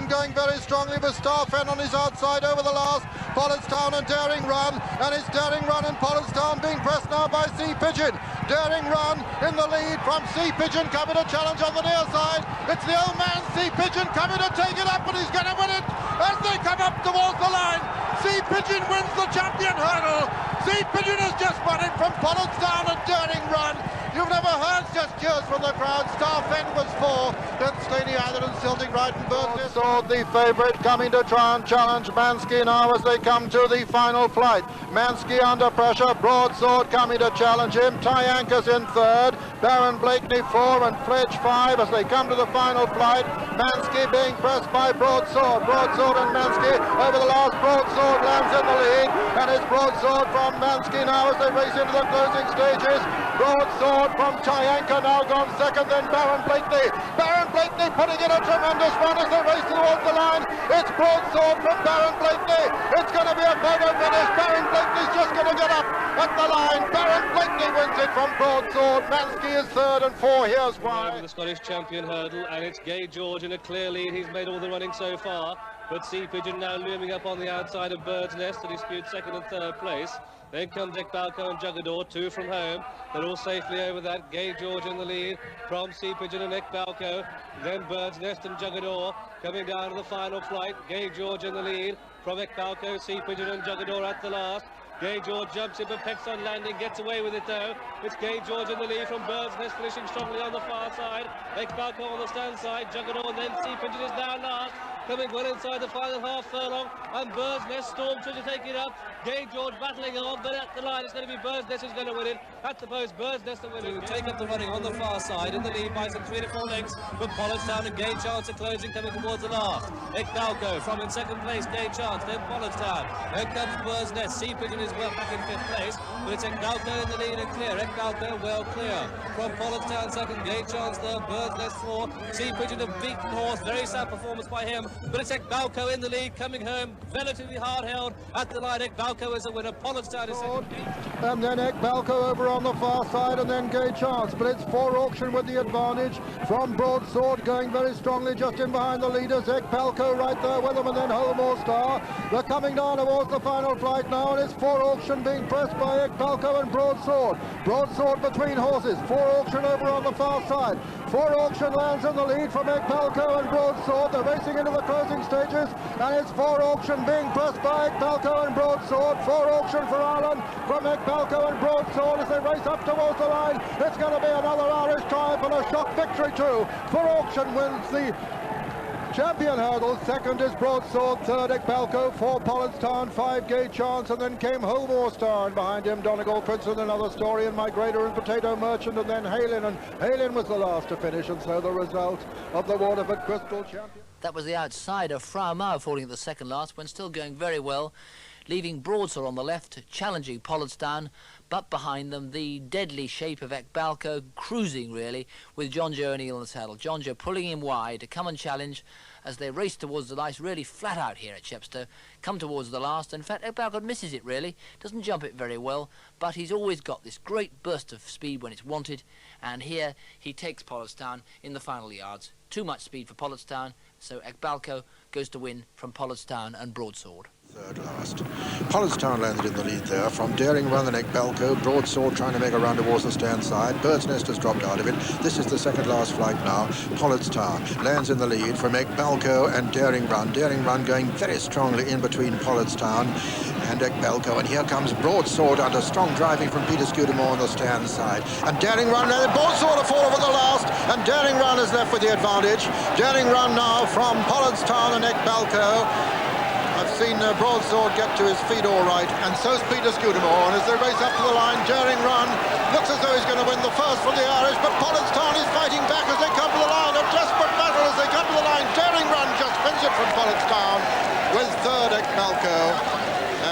going very strongly with Starfen on his outside over the last. Pollardstown and Daring Run, and it's Daring Run and Pollardstown being pressed now by Sea Pigeon. Daring Run in the lead from Sea Pigeon coming to challenge on the near side. It's the old man Sea Pigeon coming to take it up, and he's going to win it as they come up towards the line. Sea Pigeon wins the champion hurdle. Sea Pigeon has just won it from Pollardstown and Daring Run. You've never heard such cheers from the crowd. Starfen was four, then Slaney Island and Celtic Ride and Bird's Nest. The favourite coming to try and challenge Mansky now as they come to the final flight. Mansky under pressure, Broadsword coming to challenge him. Ty Anchors in third, Baron Blakeney four and Fledge five as they come to the final flight. Mansky being pressed by Broadsword. Broadsword and Mansky over the last. Broadsword lands in the lead, and it's Broadsword from Mansky now as they race into the closing stages. Broadsword from Ty Anchor now gone second, then Baron Blakeney. Baron Blakeney putting in a tremendous run as they race towards the line. It's Broadsword from Baron Blakeney. It's going to be a photo finish. Baron Blakeney's just going to get up at the line. Baron Blakeney wins it from Broadsword. Mansky is third and four. Here's why. The Scottish champion hurdle, and it's Gay George in a clear lead. He's made all the running so far, but Sea Pigeon now looming up on the outside of Bird's Nest, and he's skewed second and third place. Then comes Ekbalco and Jugador, two from home. They're all safely over that. Gay George in the lead from Sea Pigeon and Ekbalco. Then Bird's Nest and Jugador coming down to the final flight. Gay George in the lead from Ekbalco, Sea Pigeon and Jugador at the last. Gay George jumps in, but pecks on landing, gets away with it though. It's Gay George in the lead from Bird's Nest, finishing strongly on the far side. Ekbalco on the stand side, Jugador, and then Sea Pigeon is down last. coming well inside the final half furlong, and Bird's Nest storms to take it up. Gay George battling on, but at the line it's going to be Bird's Nest who's going to win it. At the post, Bird's Nest to win it. Take up the running on the far side, in the lead by some 3 to 4 lengths, but Poetown and Gay Chance are closing, coming towards the last. Egal from in second place, Gay Chance, then Poetown. Here comes Bird's Nest. Sea Pigeon is well back in 5th place, but it's Egal in the lead and clear. Egal well clear. From Poetown second, Gay Chance third, Bird's Nest 4. Sea Pigeon a beaten horse, very sad performance by him, but it's Egal in the lead, coming home, relatively hard held at the line. Egal is the winner, Poetown is second. And then Egal over on the far side, and then Gay Chance, but it's 4 Auction with the advantage from Broadsword, going very strongly just in behind the leaders. Egal right there with them, and then Holmore Star. They're coming down towards the final flight now, and it's 4 Auction being pressed by Egal and Broadsword. Broadsword between horses, 4 Auction over on the far side. 4 Auction lands in the lead from Egal and Broadsword. They're racing into the closing stages, and it's 4 Auction being pressed by Egal and Broadsword. 4 Auction for Halen from Egal and Broadsword as they race up towards the line. It's going to be another Irish triumph and a shock victory too. 4 Auction wins the champion hurdle. Second is Broadsword, third Egal, 4 Poetown, 5 Gay Chance, and then came Holmore Star, and behind him Donegal Prince and another story, and Migrator and Potato Merchant, and then Halen, and Halen was the last to finish, and so the result of the Waterford Crystal Champion. That was the outsider, Frau Mau, falling at the second last when still going very well, leaving Broadsword on the left, challenging Poetown, but behind them the deadly shape of Egal, cruising really, with John Joe O'Neill in the saddle. John Joe pulling him wide to come and challenge as they race towards the lights, really flat out here at Chepstow, come towards the last. In fact, Egal misses it really, doesn't jump it very well, but he's always got this great burst of speed when it's wanted, and here he takes Poetown in the final yards. Too much speed for Poetown, so Egal goes to win from Poetown and Broadsword. Third last. Poetown landed in the lead there from Daring Run and Egal. Broadsword trying to make a run towards the stand side. Bird's Nest has dropped out of it. This is the second last flight now. Poetown lands in the lead from Egal and Daring Run. Daring Run going very strongly in between Poetown and Egal. And here comes Broadsword under strong driving from Peter Scudamore on the stand side. And Daring Run, and Broadsword to fall over the last, and Daring Run is left with the advantage. Daring Run now from Poetown and Egal. I've seen Broadsword get to his feet all right, and so's Peter Scudamore, and as they race up to the line, Daring Run looks as though he's going to win the first from the Irish, but Poetown is fighting back as they come to the line. A desperate battle as they come to the line. Daring Run just wins it from Poetown with third Egal,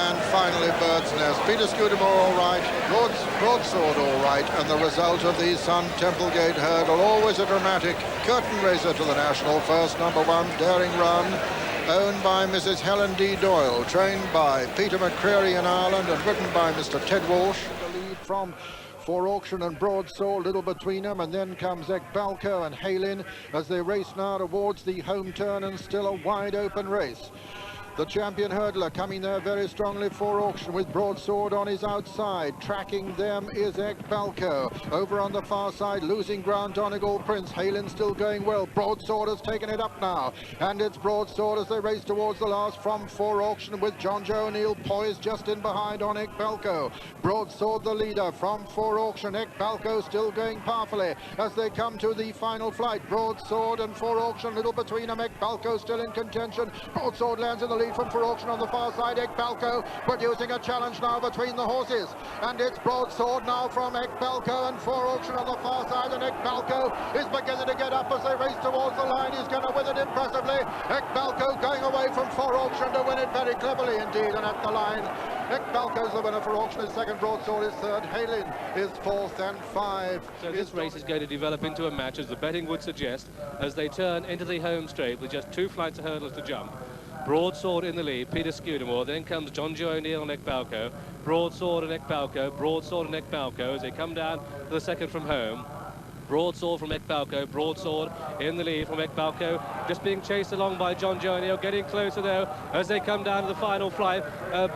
and finally Bird's Nest. Peter Scudamore all right, Broadsword all right, and the result of the Sun Templegate hurdle, always a dramatic curtain raiser to the national. First, number 1, Daring Run, owned by Mrs. Helen D. Doyle, trained by Peter McCreary in Ireland and ridden by Mr. Ted Walsh. The lead from 4 Auction and Broadsword, little between them, and then comes Egal and Halen as they race now towards the home turn, and still a wide open race. The champion hurdler coming there very strongly for Auction with Broadsword on his outside. Tracking them is Egal. Over on the far side, losing ground, Donegal Prince. Halen still going well. Broadsword has taken it up now. And it's Broadsword as they race towards the last from 4 Auction with John Joe O'Neill poised just in behind on Egal. Broadsword the leader from 4 Auction. Egal still going powerfully as they come to the final flight. Broadsword and 4 Auction, little between them. Egal still in contention. Broadsword lands in the lead from 4 Auction on the far side. Egal producing a challenge now between the horses, and it's Broadsword now from Egal and 4 Auction on the far side, and Egal is beginning to get up as they race towards the line. He's going to win it impressively. Egal going away from 4 Auction to win it very cleverly indeed, and at the line Egal's the winner for Auction. His second, Broadsword is third, Halen is fourth, and 5. So this race is going to develop into a match, as the betting would suggest, as they turn into the home straight with just 2 flights of hurdles to jump. Broadsword in the lead, Peter Scudamore, then comes John Joe O'Neill and Egal. Broadsword and Egal, Broadsword and Egal as they come down to the second from home. Broadsword from Egal, Broadsword in the lead from Egal, just being chased along by John Joe O'Neill, getting closer though as they come down to the final flight.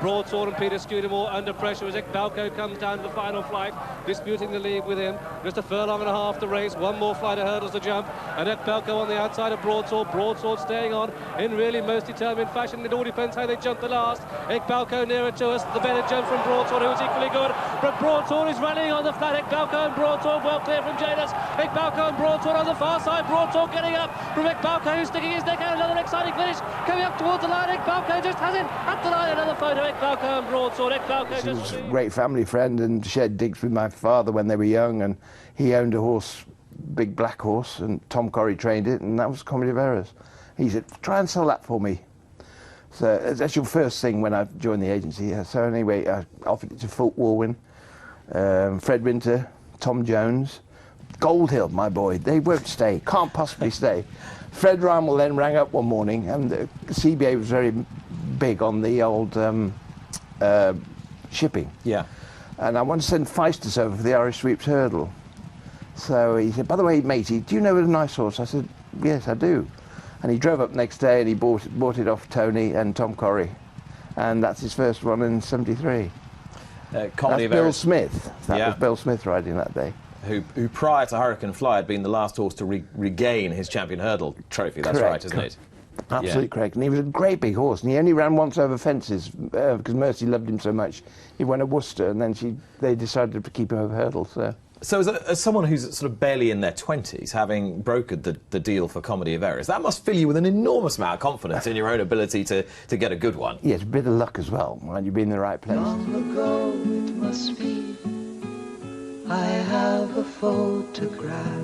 Broadsword and Peter Scudamore under pressure as Egal comes down to the final flight, disputing the lead with him. Just a furlong and a half to race, 1 more flight of hurdles to jump, and Egal on the outside of Broadsword. Broadsword staying on in really most determined fashion. It all depends how they jump the last. Egal nearer to us, the better jump from Broadsword, who is equally good. but Broadsword is running on the flat. Ekbalko and Broadsword well clear from Janus. Ekbalko and Broadsword on the far side. Broadsword getting up from Ekbalko, who's sticking his neck out. Another exciting finish coming up towards the line. Ekbalko just has it at the line. Another photo. Ekbalko and Broadsword. Ekbalko He was a great family friend and shared digs with my father when they were young, and he owned a horse, big black horse, and Tom Corrie trained it, and that was Comedy of Errors. He said, try and sell that for me. So that's your first thing when I joined the agency. So anyway, I offered it to Fulk Warwin, Fred Winter, Tom Jones, Goldhill, my boy. They won't stay, can't possibly stay. Fred Rymel then rang up one morning, and the CBA was very big on the old shipping. Yeah. And I want to send Feistus over for the Irish Sweeps Hurdle. So he said, by the way, matey, do you know a nice horse? I said, yes, I do. And he drove up next day and he bought it off Tony and Tom Corrie. And that's his first one in '73. Comedy of Bill Errors. Smith. That was Bill Smith riding that day. Who prior to Hurricane Fly had been the last horse to regain his champion hurdle trophy. That's Correct. right, isn't it? Absolutely correct. And he was a great big horse, and he only ran once over fences because Mercy loved him so much. He went to Worcester, and then they decided to keep him over hurdles. So as someone who's sort of barely in their 20s, having brokered the deal for Comedy of Errors, that must fill you with an enormous amount of confidence in your own ability to get a good one. Yes, a bit of luck as well, when you've been in the right place. Long ago it must be, I have a photograph.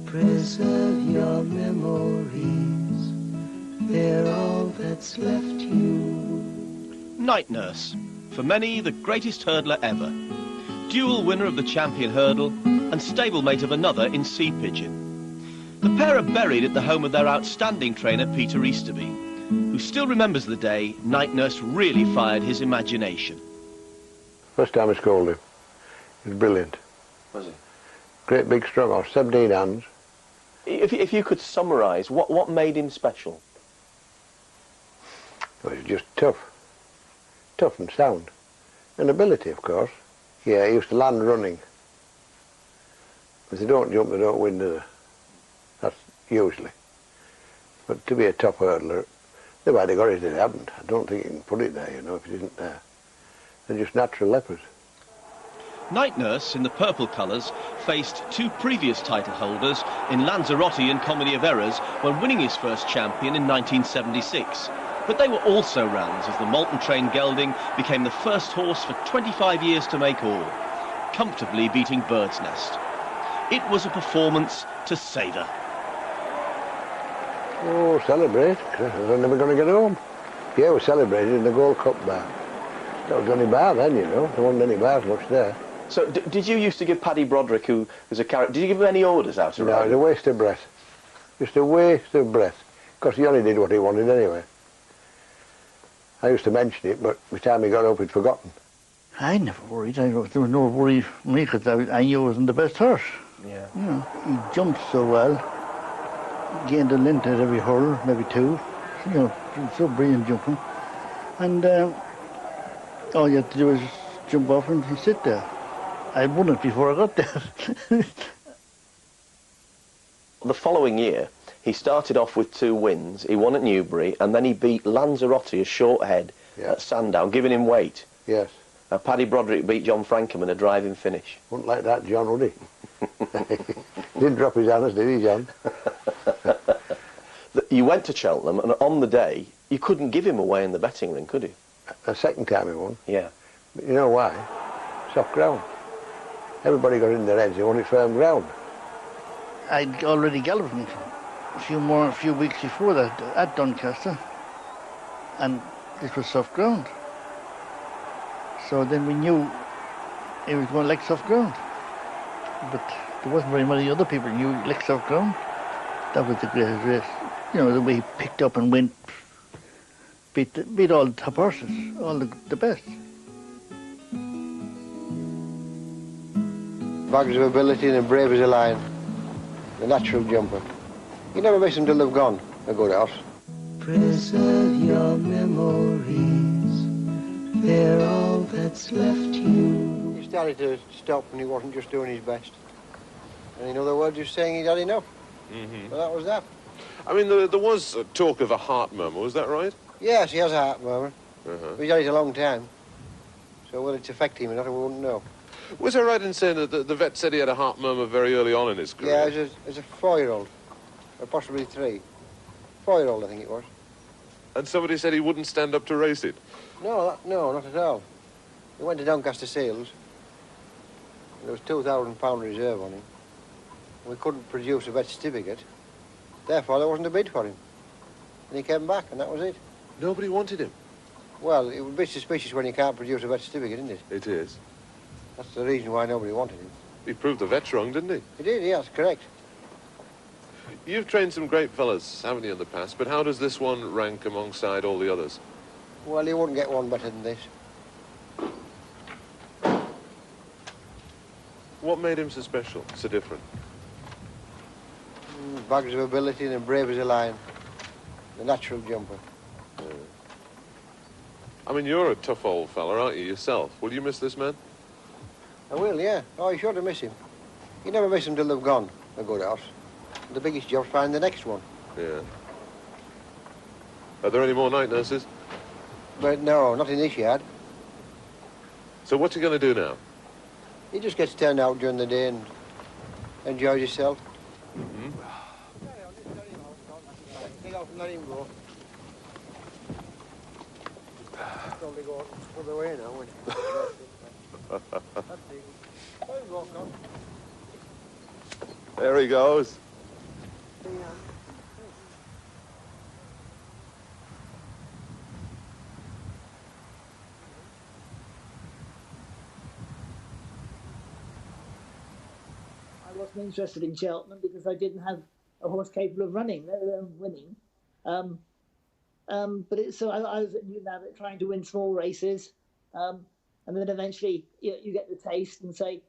Preserve your memories, they're all that's left you. Night Nurse, for many the greatest hurdler ever. Dual winner of the champion hurdle and stablemate of another in Sea Pigeon. The pair are buried at the home of their outstanding trainer Peter Easterby, who still remembers the day Night Nurse really fired his imagination. First time I scored him, he was brilliant. Was he? Great big strong horse, 17 hands. If you could summarise, what made him special? Well, he was just tough and sound. And ability, of course. Yeah, he used to land running. If they don't jump, they don't win, do they? That's usually. But to be a top hurdler, they might have got it, they haven't. I don't think you can put it there, you know, if it isn't there. They're just natural lepers. Night Nurse, in the purple colours, faced two previous title holders in Lanzarotti and Comedy of Errors when winning his first champion in 1976. But they were also rans as the Moulton-trained gelding became the first horse for 25 years to make all, comfortably beating Bird's Nest. It was a performance to savour. Oh, celebrate. They're never going to get home. Yeah, we celebrated in the Gold Cup bar. That was only bar then, you know. There wasn't any bars much there. So did you used to give Paddy Broderick, who was a character, did you give him any orders out of No, it was a waste of breath. Just a waste of breath. Because he only did what he wanted anyway. I used to mention it, but by the time he got up, he'd forgotten. I never worried. There was no worry for me because I knew he wasn't the best horse. Yeah. You know, he jumped so well. Gained a length at every hurl, maybe two. You know, so brilliant jumping. And all you had to do was jump off and sit there. I won it before I got there. The following year, he started off with 2 wins. He won at Newbury, and then he beat Lanzarotti a short head at Sandown, giving him weight. Yes. Paddy Broderick beat John Frankham in a driving finish. Wouldn't like that, John, would he? Didn't drop his hands, did he, John? You went to Cheltenham, and on the day, you couldn't give him away in the betting ring, could you? The second time he won. Yeah. But you know why? Soft ground. Everybody got in their heads, they wanted firm ground. I'd already galloped him a few weeks before that at Doncaster, and this was soft ground. So then we knew he was going to like soft ground. But there wasn't very many other people who knew he liked soft ground. That was the greatest race. You know, the way he picked up and went, beat all the top horses, all the best. Bags of ability and brave as a lion. The natural jumper. You never miss them till they've gone. A good horse. Preserve your memories, they're all that's left you. He started to stop and he wasn't just doing his best. And in other words, he was saying he'd had enough. Mm-hmm. Well, that was that. I mean, there was talk of a heart murmur, was that right? Yes, he has a heart murmur. But he's had it a long time. So will it affect him or not, we wouldn't know. Was I right in saying that the vet said he had a heart murmur very early on in his career? Yeah, as a 4-year-old, or possibly 3. 4-year-old, I think it was. And somebody said he wouldn't stand up to race it? No, no, not at all. He went to Doncaster Seals. There was £2,000 reserve on him. We couldn't produce a vet certificate. Therefore, there wasn't a bid for him. And he came back, and that was it. Nobody wanted him? Well, it would be suspicious when you can't produce a vet certificate, isn't it? It is. That's the reason why nobody wanted him. He proved the vets wrong, didn't he? He did, yes, correct. You've trained some great fellas, haven't you, in the past, but how does this one rank alongside all the others? Well, you wouldn't get one better than this. What made him so special, so different? Bags of ability and brave as a lion. The natural jumper. Yeah. I mean, you're a tough old fella, aren't you, yourself? Will you miss this man? I will, yeah. Oh, you sure to miss him. You never miss them till they've gone, a good horse. The biggest job's find the next one. Yeah. Are there any more night nurses? But no, not in this yard. So what you going to do now? He just gets turned out during the day and enjoys himself. Mm-hmm. Take off and let him go. Probably go further away now, won't he? There he goes. I wasn't interested in Cheltenham because I didn't have a horse capable of running, let alone winning. So I was new now trying to win small races, and then eventually you get the taste and say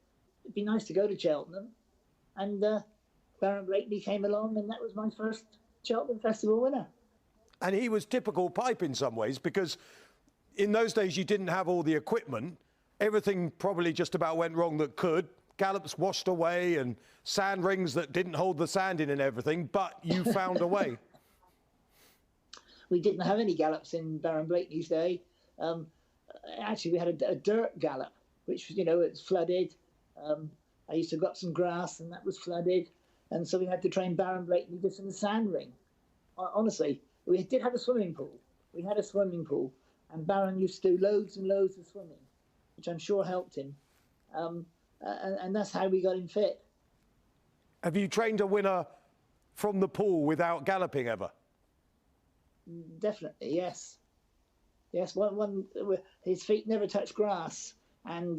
it'd be nice to go to Cheltenham, and Baron Blakeney came along, and that was my first Cheltenham Festival winner. And he was typical Pipe in some ways, because in those days you didn't have all the equipment. Everything probably just about went wrong that could. Gallops washed away and sand rings that didn't hold the sand in and everything, but you found a way. We didn't have any gallops in Baron Blakeney's day. Actually, we had a dirt gallop, which, it's flooded. I used to go up some grass and that was flooded. And so we had to train Baron Blakeney just in the sand ring. Honestly, we did have a swimming pool. We had a swimming pool, and Baron used to do loads and loads of swimming, which I'm sure helped him. And that's how we got him fit. Have you trained a winner from the pool without galloping ever? Definitely, yes. Yes, one his feet never touched grass, and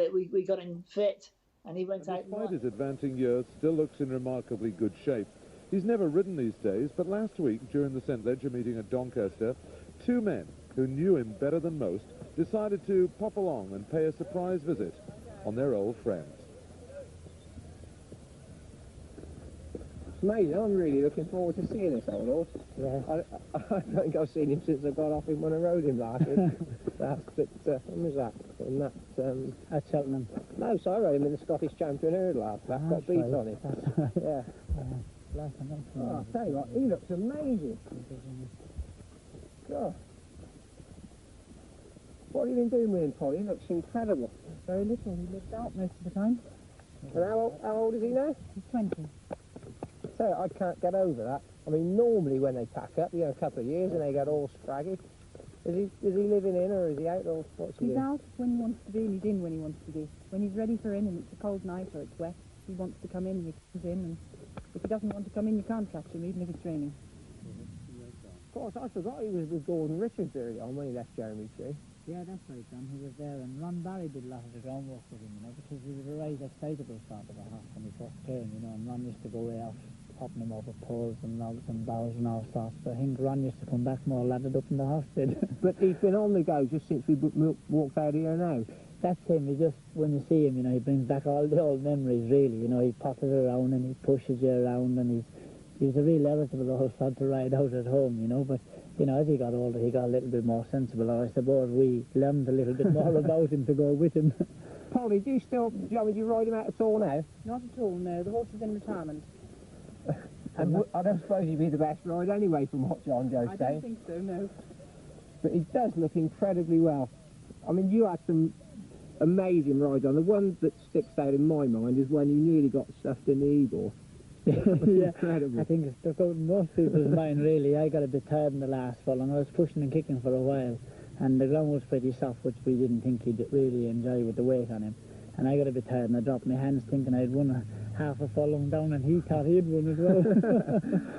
we got him fit, and he went out. Despite his advancing years, still looks in remarkably good shape. He's never ridden these days, but last week, during the St. Leger meeting at Doncaster, 2 men who knew him better than most decided to pop along and pay a surprise visit on their old friends. It's amazing. I'm really looking forward to seeing this old horse. Yeah. I don't think I've seen him since I got off him when I rode him last week. When was that? And that at Cheltenham. No, so I rode him in the Scottish Champion Hurdle last. That got beat on him. Yeah. Oh, I'll tell you what, he looks amazing. God. What have you been doing with him, Polly? He looks incredible. Very little. He lived out most of the time. And how old is he now? He's 20. So I can't get over that. I mean, normally when they pack up, a couple of years and they get all scraggy. Is he living in or is he out or what's he doing? He's out when he wants to be and he's in when he wants to be. When he's ready for in and it's a cold night or it's wet, he wants to come in and he comes in, and if he doesn't want to come in, you can't catch him, even if it's raining. Of course, I forgot he was with Gordon Richards early on when he left Jeremy Tree. Yeah, that's right, John. He was there, and Ron Barry did a lot of the groundwork with him, because he was a raised excitable sort of a horse when he first came, and Ron used to go way off, popping him over poles and logs and bows and all sorts. But I think Ron used to come back more ladded up than the horse did. But he's been on the go just since we walked out here now. That's him. He just, when you see him, he brings back all the old memories, really. He potters around and he pushes you around, and he's a real irritable old fun to ride out at home, but as he got older, he got a little bit more sensible, or I suppose we learned a little bit more about him to go with him. Polly, do you ride him out at all now? Not at all, no. The horse is in retirement. And I don't suppose he'd be the best ride anyway, from what John Joe's saying. I don't think so, no. But he does look incredibly well. I mean, you had some amazing rides on. The one that sticks out in my mind is when you nearly got stuffed in the Egal. Yeah, incredible. I think it stuck out in most people's mind, really. I got a bit tired in the last furlong. I was pushing and kicking for a while, and the ground was pretty soft, which we didn't think he'd really enjoy with the weight on him. And I got a bit tired, and I dropped my hands thinking I'd won half a furlong down, and he thought he'd won as well.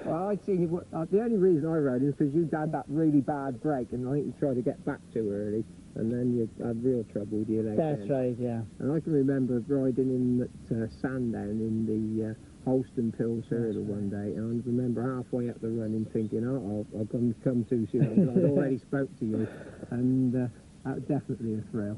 Well, I'd seen you. The only reason I rode is because you had that really bad break, and I think you tried to get back too early, and then you had real trouble with your legs. That's right, yeah. And I can remember riding in at Sandown in the Holston Pills Hurdle one day, and I remember halfway up the running thinking, oh, I've come too soon, because I'd already spoke to you, and that was definitely a thrill.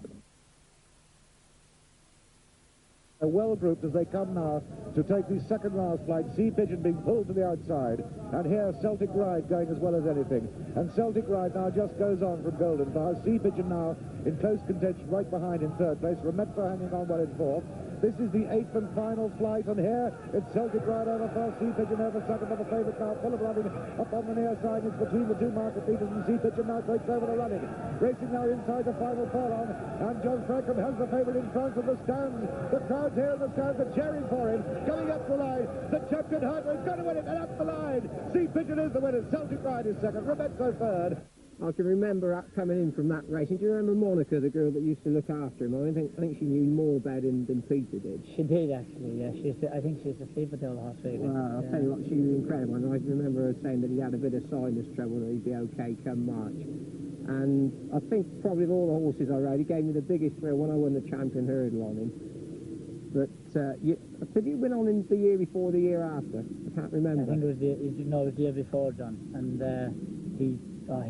Well grouped as they come now to take the second last flight. Sea Pigeon being pulled to the outside, and here Celtic Ride going as well as anything. And Celtic Ride now just goes on from Golden Bar. Sea Pigeon now in close contention right behind in third place. Remember hanging on well in fourth. This is the 8th and final flight, and here it's Celtic Ride over first, Sea Pigeon over second, but the favourite now full of running up on the near side. It's between the two market leaders, and Sea Pigeon now takes over the running. Racing now inside the final furlong, and John Frankham has the favourite in front of the stands. The crowd here in the stands are cheering for him. Coming up the line, the champion Hunter is going to win it, and up the line. Sea Pigeon is the winner. Celtic Ride is second. Rebecca third. I can remember coming in from that racing. Do you remember Monica, the girl that used to look after him? I think she knew more about him than Peter did. She did, actually, yeah. I think she used to sleep at the old hospital. Well, I'll tell you what, she was incredible. And I remember her saying that he had a bit of sinus trouble, that he'd be okay come March. And I think probably of all the horses I rode, he gave me the biggest thrill when I won the champion hurdle on him. But did he win on him the year before, the year after? I can't remember. I think it was the year before, John. And he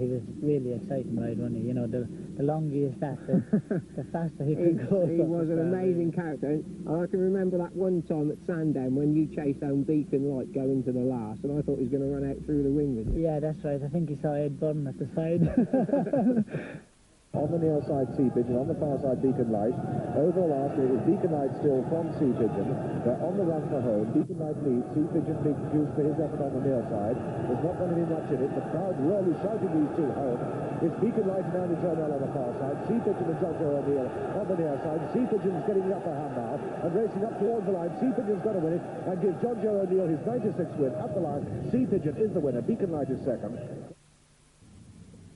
was really exciting ride, wasn't he? You know, the longer you sat, the faster he could go. He was an amazing character. And I can remember that one time at Sandown when you chased home Beacon Light going to the last, and I thought he was going to run out through the wing with you. Yeah, that's right. I think he saw Ed Burn at the side. On the near side, Sea Pigeon. On the far side, Beacon Light. Over the last, it was Beacon Light still from Sea Pigeon. They're on the run for home. Beacon Light leads. Sea Pigeon being produced for his effort on the near side. There's not going to be much in it. The crowd really shouting these two home. It's Beacon Light and Andy Turnell on the far side. Sea Pigeon and Jojo O'Neill on the near side. Sea Pigeon's getting the upper hand now and racing up towards the line. Sea Pigeon's got to win it and gives Jojo O'Neill his 96th win up the line. Sea Pigeon is the winner. Beacon Light is second.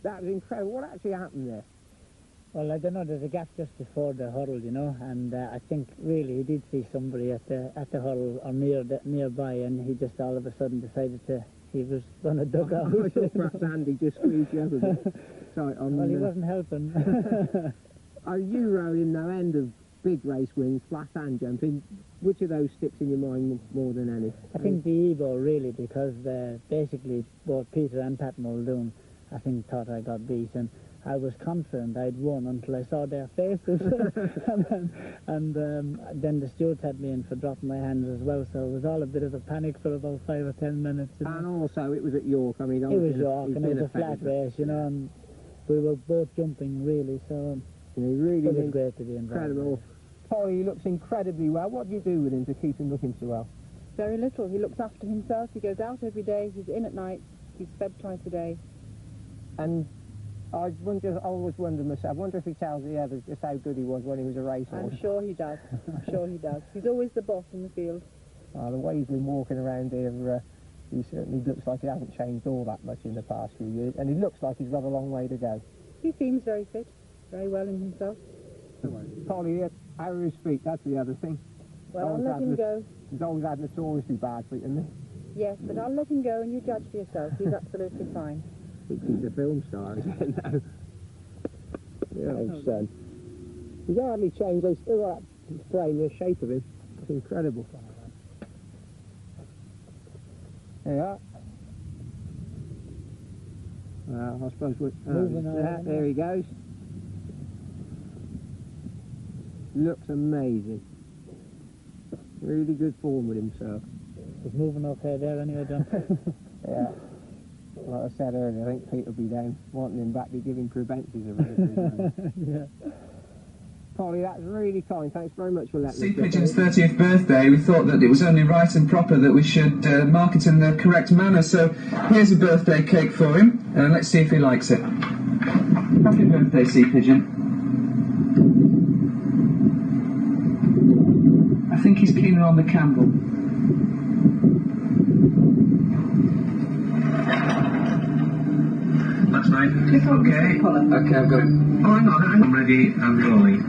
That was incredible. What actually happened there? Well, I don't know, there's a gap just before the hurdle, you know, and I think really he did see somebody at the hurdle or nearby, and he just all of a sudden decided he was going to duck out. I thought perhaps Andy just squeezed you up a bit. Sorry, well, he wasn't helping. Are you rowing no end of big race wins, flat and jumping? Which of those sticks in your mind more than any? I think the Egal, really, because basically both Peter and Pat Muldoon, I think, thought I got beat, and I was confident I'd won until I saw their faces. and then the stewards had me in for dropping my hands as well, so it was all a bit of a panic for about 5 or 10 minutes. And also, it was at York. I mean, it was York, and it was a flat race, you know, and we were both jumping, really, so really it was great to be involved. Incredible. Polly, he looks incredibly well. What do you do with him to keep him looking so well? Very little. He looks after himself. He goes out every day. He's in at night. He's fed twice a day. And I always wondered myself, I wonder if he tells the others just how good he was when he was a racehorse. I'm sure he does. I'm sure he does. He's always the boss in the field. The way he's been walking around here, he certainly looks like he hasn't changed all that much in the past few years, and he looks like he's got a long way to go. He seems very fit, very well in himself. Polly, how are his feet? That's the other thing. Well, I'll let him go. He's always had notoriously bad feet, hasn't he? Yes, but I'll let him go and you judge for yourself. He's absolutely fine. He's a film star, isn't he? No. The old son. He's hardly changed. They still got that frame, the shape of him. It's incredible. There you are. Well, I suppose we're... there he goes. Looks amazing. Really good form with himself. He's moving okay there anyway, John. Yeah. Like I said earlier, I think Pete will be down wanting him back to give him preventives around. Yeah. Polly, that's really kind. Thanks very much for letting us. Sea Pigeon's 30th birthday, we thought that it was only right and proper that we should mark it in the correct manner. So here's a birthday cake for him, and let's see if he likes it. Happy birthday, Sea Pigeon. think he's keener on the Campbell. That's right. Okay. Okay, I've got it. Oh, hang on. I'm ready and rolling.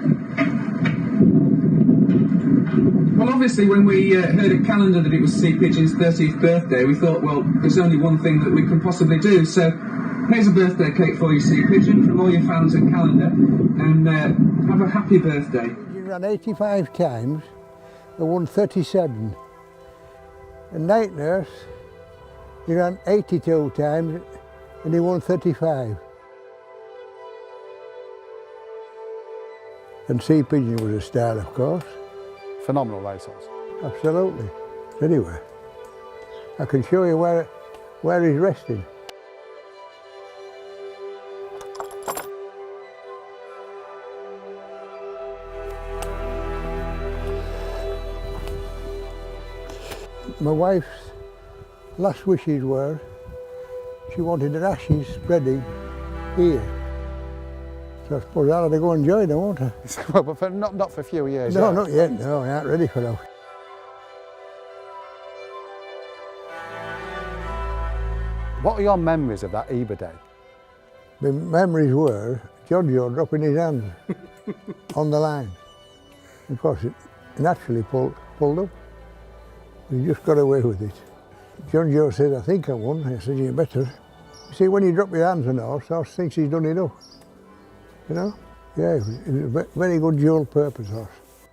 Well, obviously, when we heard at Calendar that it was Sea Pigeon's 30th birthday, we thought, well, there's only one thing that we can possibly do. So, here's a birthday cake for you, Sea Pigeon, from all your fans at Calendar, and have a happy birthday. He ran 85 times and won 37. And Night Nurse, he ran 82 times and he won 35. And Sea Pigeon was a star, of course. Phenomenal racehorse. Absolutely. Anyway, I can show you where he's resting. My wife's last wishes were she wanted her ashes spreading here. So I suppose I'll have to go and join her, won't I? Well, but for, not for a few years. No, yet. not yet. No, I ain't ready for that. What are your memories of that Eber day? My memories were Giorgio dropping his hands on the line. Of course, it naturally pulled up. He just got away with it. Giorgio said, I think I won. I said, you better. You see, when you drop your hands on a horse thinks he's done enough. You know? Yeah, it was a very good dual purpose horse.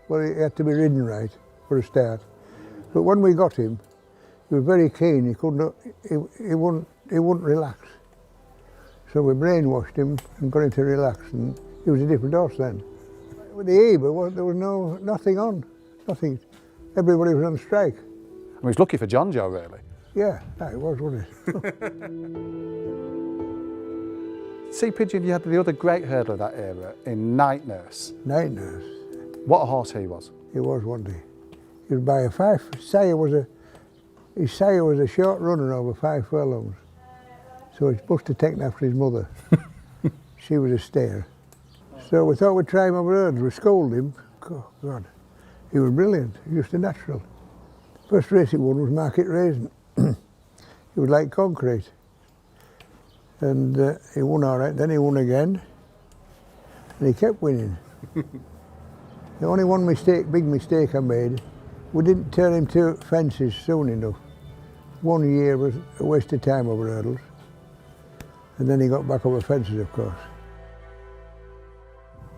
Well, he had to be ridden right for a start. But when we got him, he was very keen. He couldn't, he wouldn't relax. So we brainwashed him and got him to relax, and he was a different horse then. With the Eber, there was nothing on, nothing. Everybody was on strike. I mean, it's lucky for John Joe, really. Yeah, it was, wasn't it? Sea Pigeon, you had the other great hurdler of that era in Night Nurse. Night Nurse. What a horse he was. He was, wasn't he? He was by a his sire was a short runner over 5 furlongs. So he must have taken after his mother. She was a stare. So we thought we'd try him over hurdles. We scolded him. Oh, God. He was brilliant. He was just a natural. First race he won was Market Raisin. He was like concrete. And he won all right. Then he won again. And he kept winning. The only one big mistake I made, we didn't turn him to fences soon enough. 1 year was a waste of time over hurdles. And then he got back over fences, of course.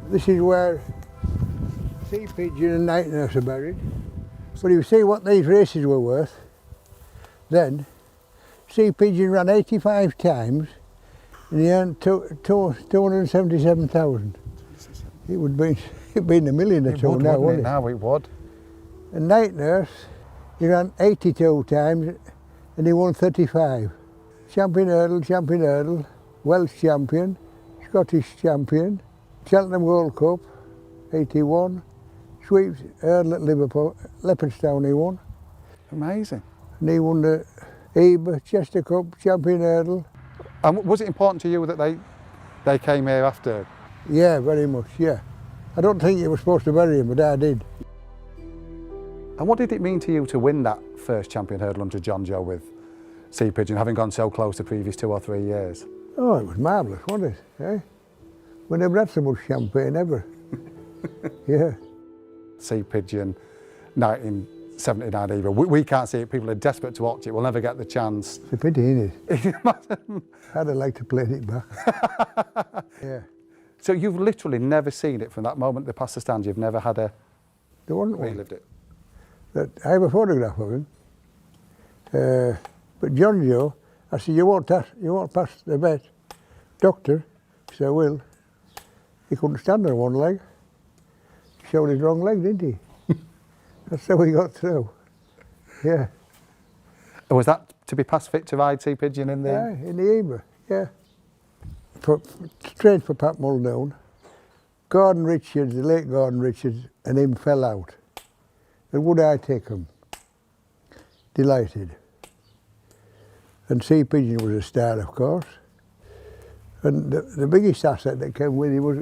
This is where Sea Pigeon and Night Nurse are buried. But you see what these races were worth then. Sea Pigeon ran 85 times and he earned 277,000. It would be it'd been a million or two now, wouldn't it? Now it would. And Night Nurse, he ran 82 times and he won 35. Champion hurdle, Welsh champion, Scottish champion, Cheltenham Gold Cup, 81, Sweeps hurdle at Liverpool, Leopardstown he won. Amazing. And he won the Eber, Chester Cup, champion hurdle. And was it important to you that they came here after? Yeah, very much, yeah. I don't think you were supposed to bury him, but I did. And what did it mean to you to win that first champion hurdle under John Joe with Sea Pigeon, having gone so close the previous 2 or 3 years? Oh, it was marvellous, wasn't it? Eh? We never had so much champagne, ever. Yeah. Sea Pigeon, 1979 Eber. We can't see it. People are desperate to watch it. We'll never get the chance. It's a pity, isn't it? I'd have liked to play it back. Yeah. So you've literally never seen it from that moment they passed the stand. You've never had a... There wasn't one. Relived it. I have a photograph of him. But John Joe, I said, you won't pass the vet. Doctor, he said, I will. He couldn't stand on one leg. He showed his wrong leg, didn't he? That's how he got through. Yeah. And was that to be past fit to ride Sea Pigeon in the... Yeah, in the Eber, yeah. Trained for Pat Muldown. Gordon Richards, the late Gordon Richards, and him fell out. And would I take him? Delighted. And Sea Pigeon was a star, of course. And the biggest asset that came with him was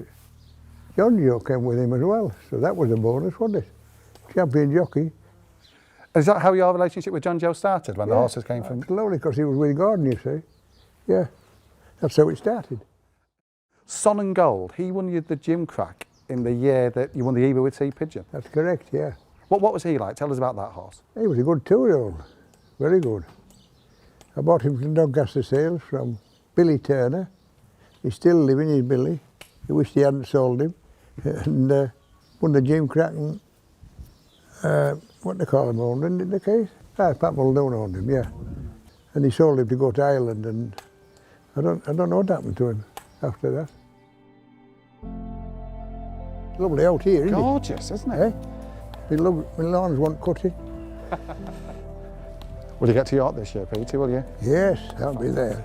John Joe came with him as well. So that was a bonus, wasn't it? champion jockey. Is that how your relationship with John Joe started, when the horses came from? Slowly, because he was with Gordon, you see. Yeah, that's how it started. Son and Gold, he won you the gym crack in the year that you won the Eber with Sea Pigeon. That's correct, yeah. What was he like? Tell us about that horse. He was a good 2-year-old, very good. I bought him from Doncaster Sales from Billy Turner. He's still living, he's Billy. He wished he hadn't sold him. And won the gym crack and what they call him, owned him, in the case? Pat Muldoon owned him, yeah. And he sold him to go to Ireland, and I don't know what happened to him after that. Lovely out here, isn't it? Gorgeous, isn't it? My lawns weren't cutting. Will you get to York this year, Peter, will you? Yes, I'll be there.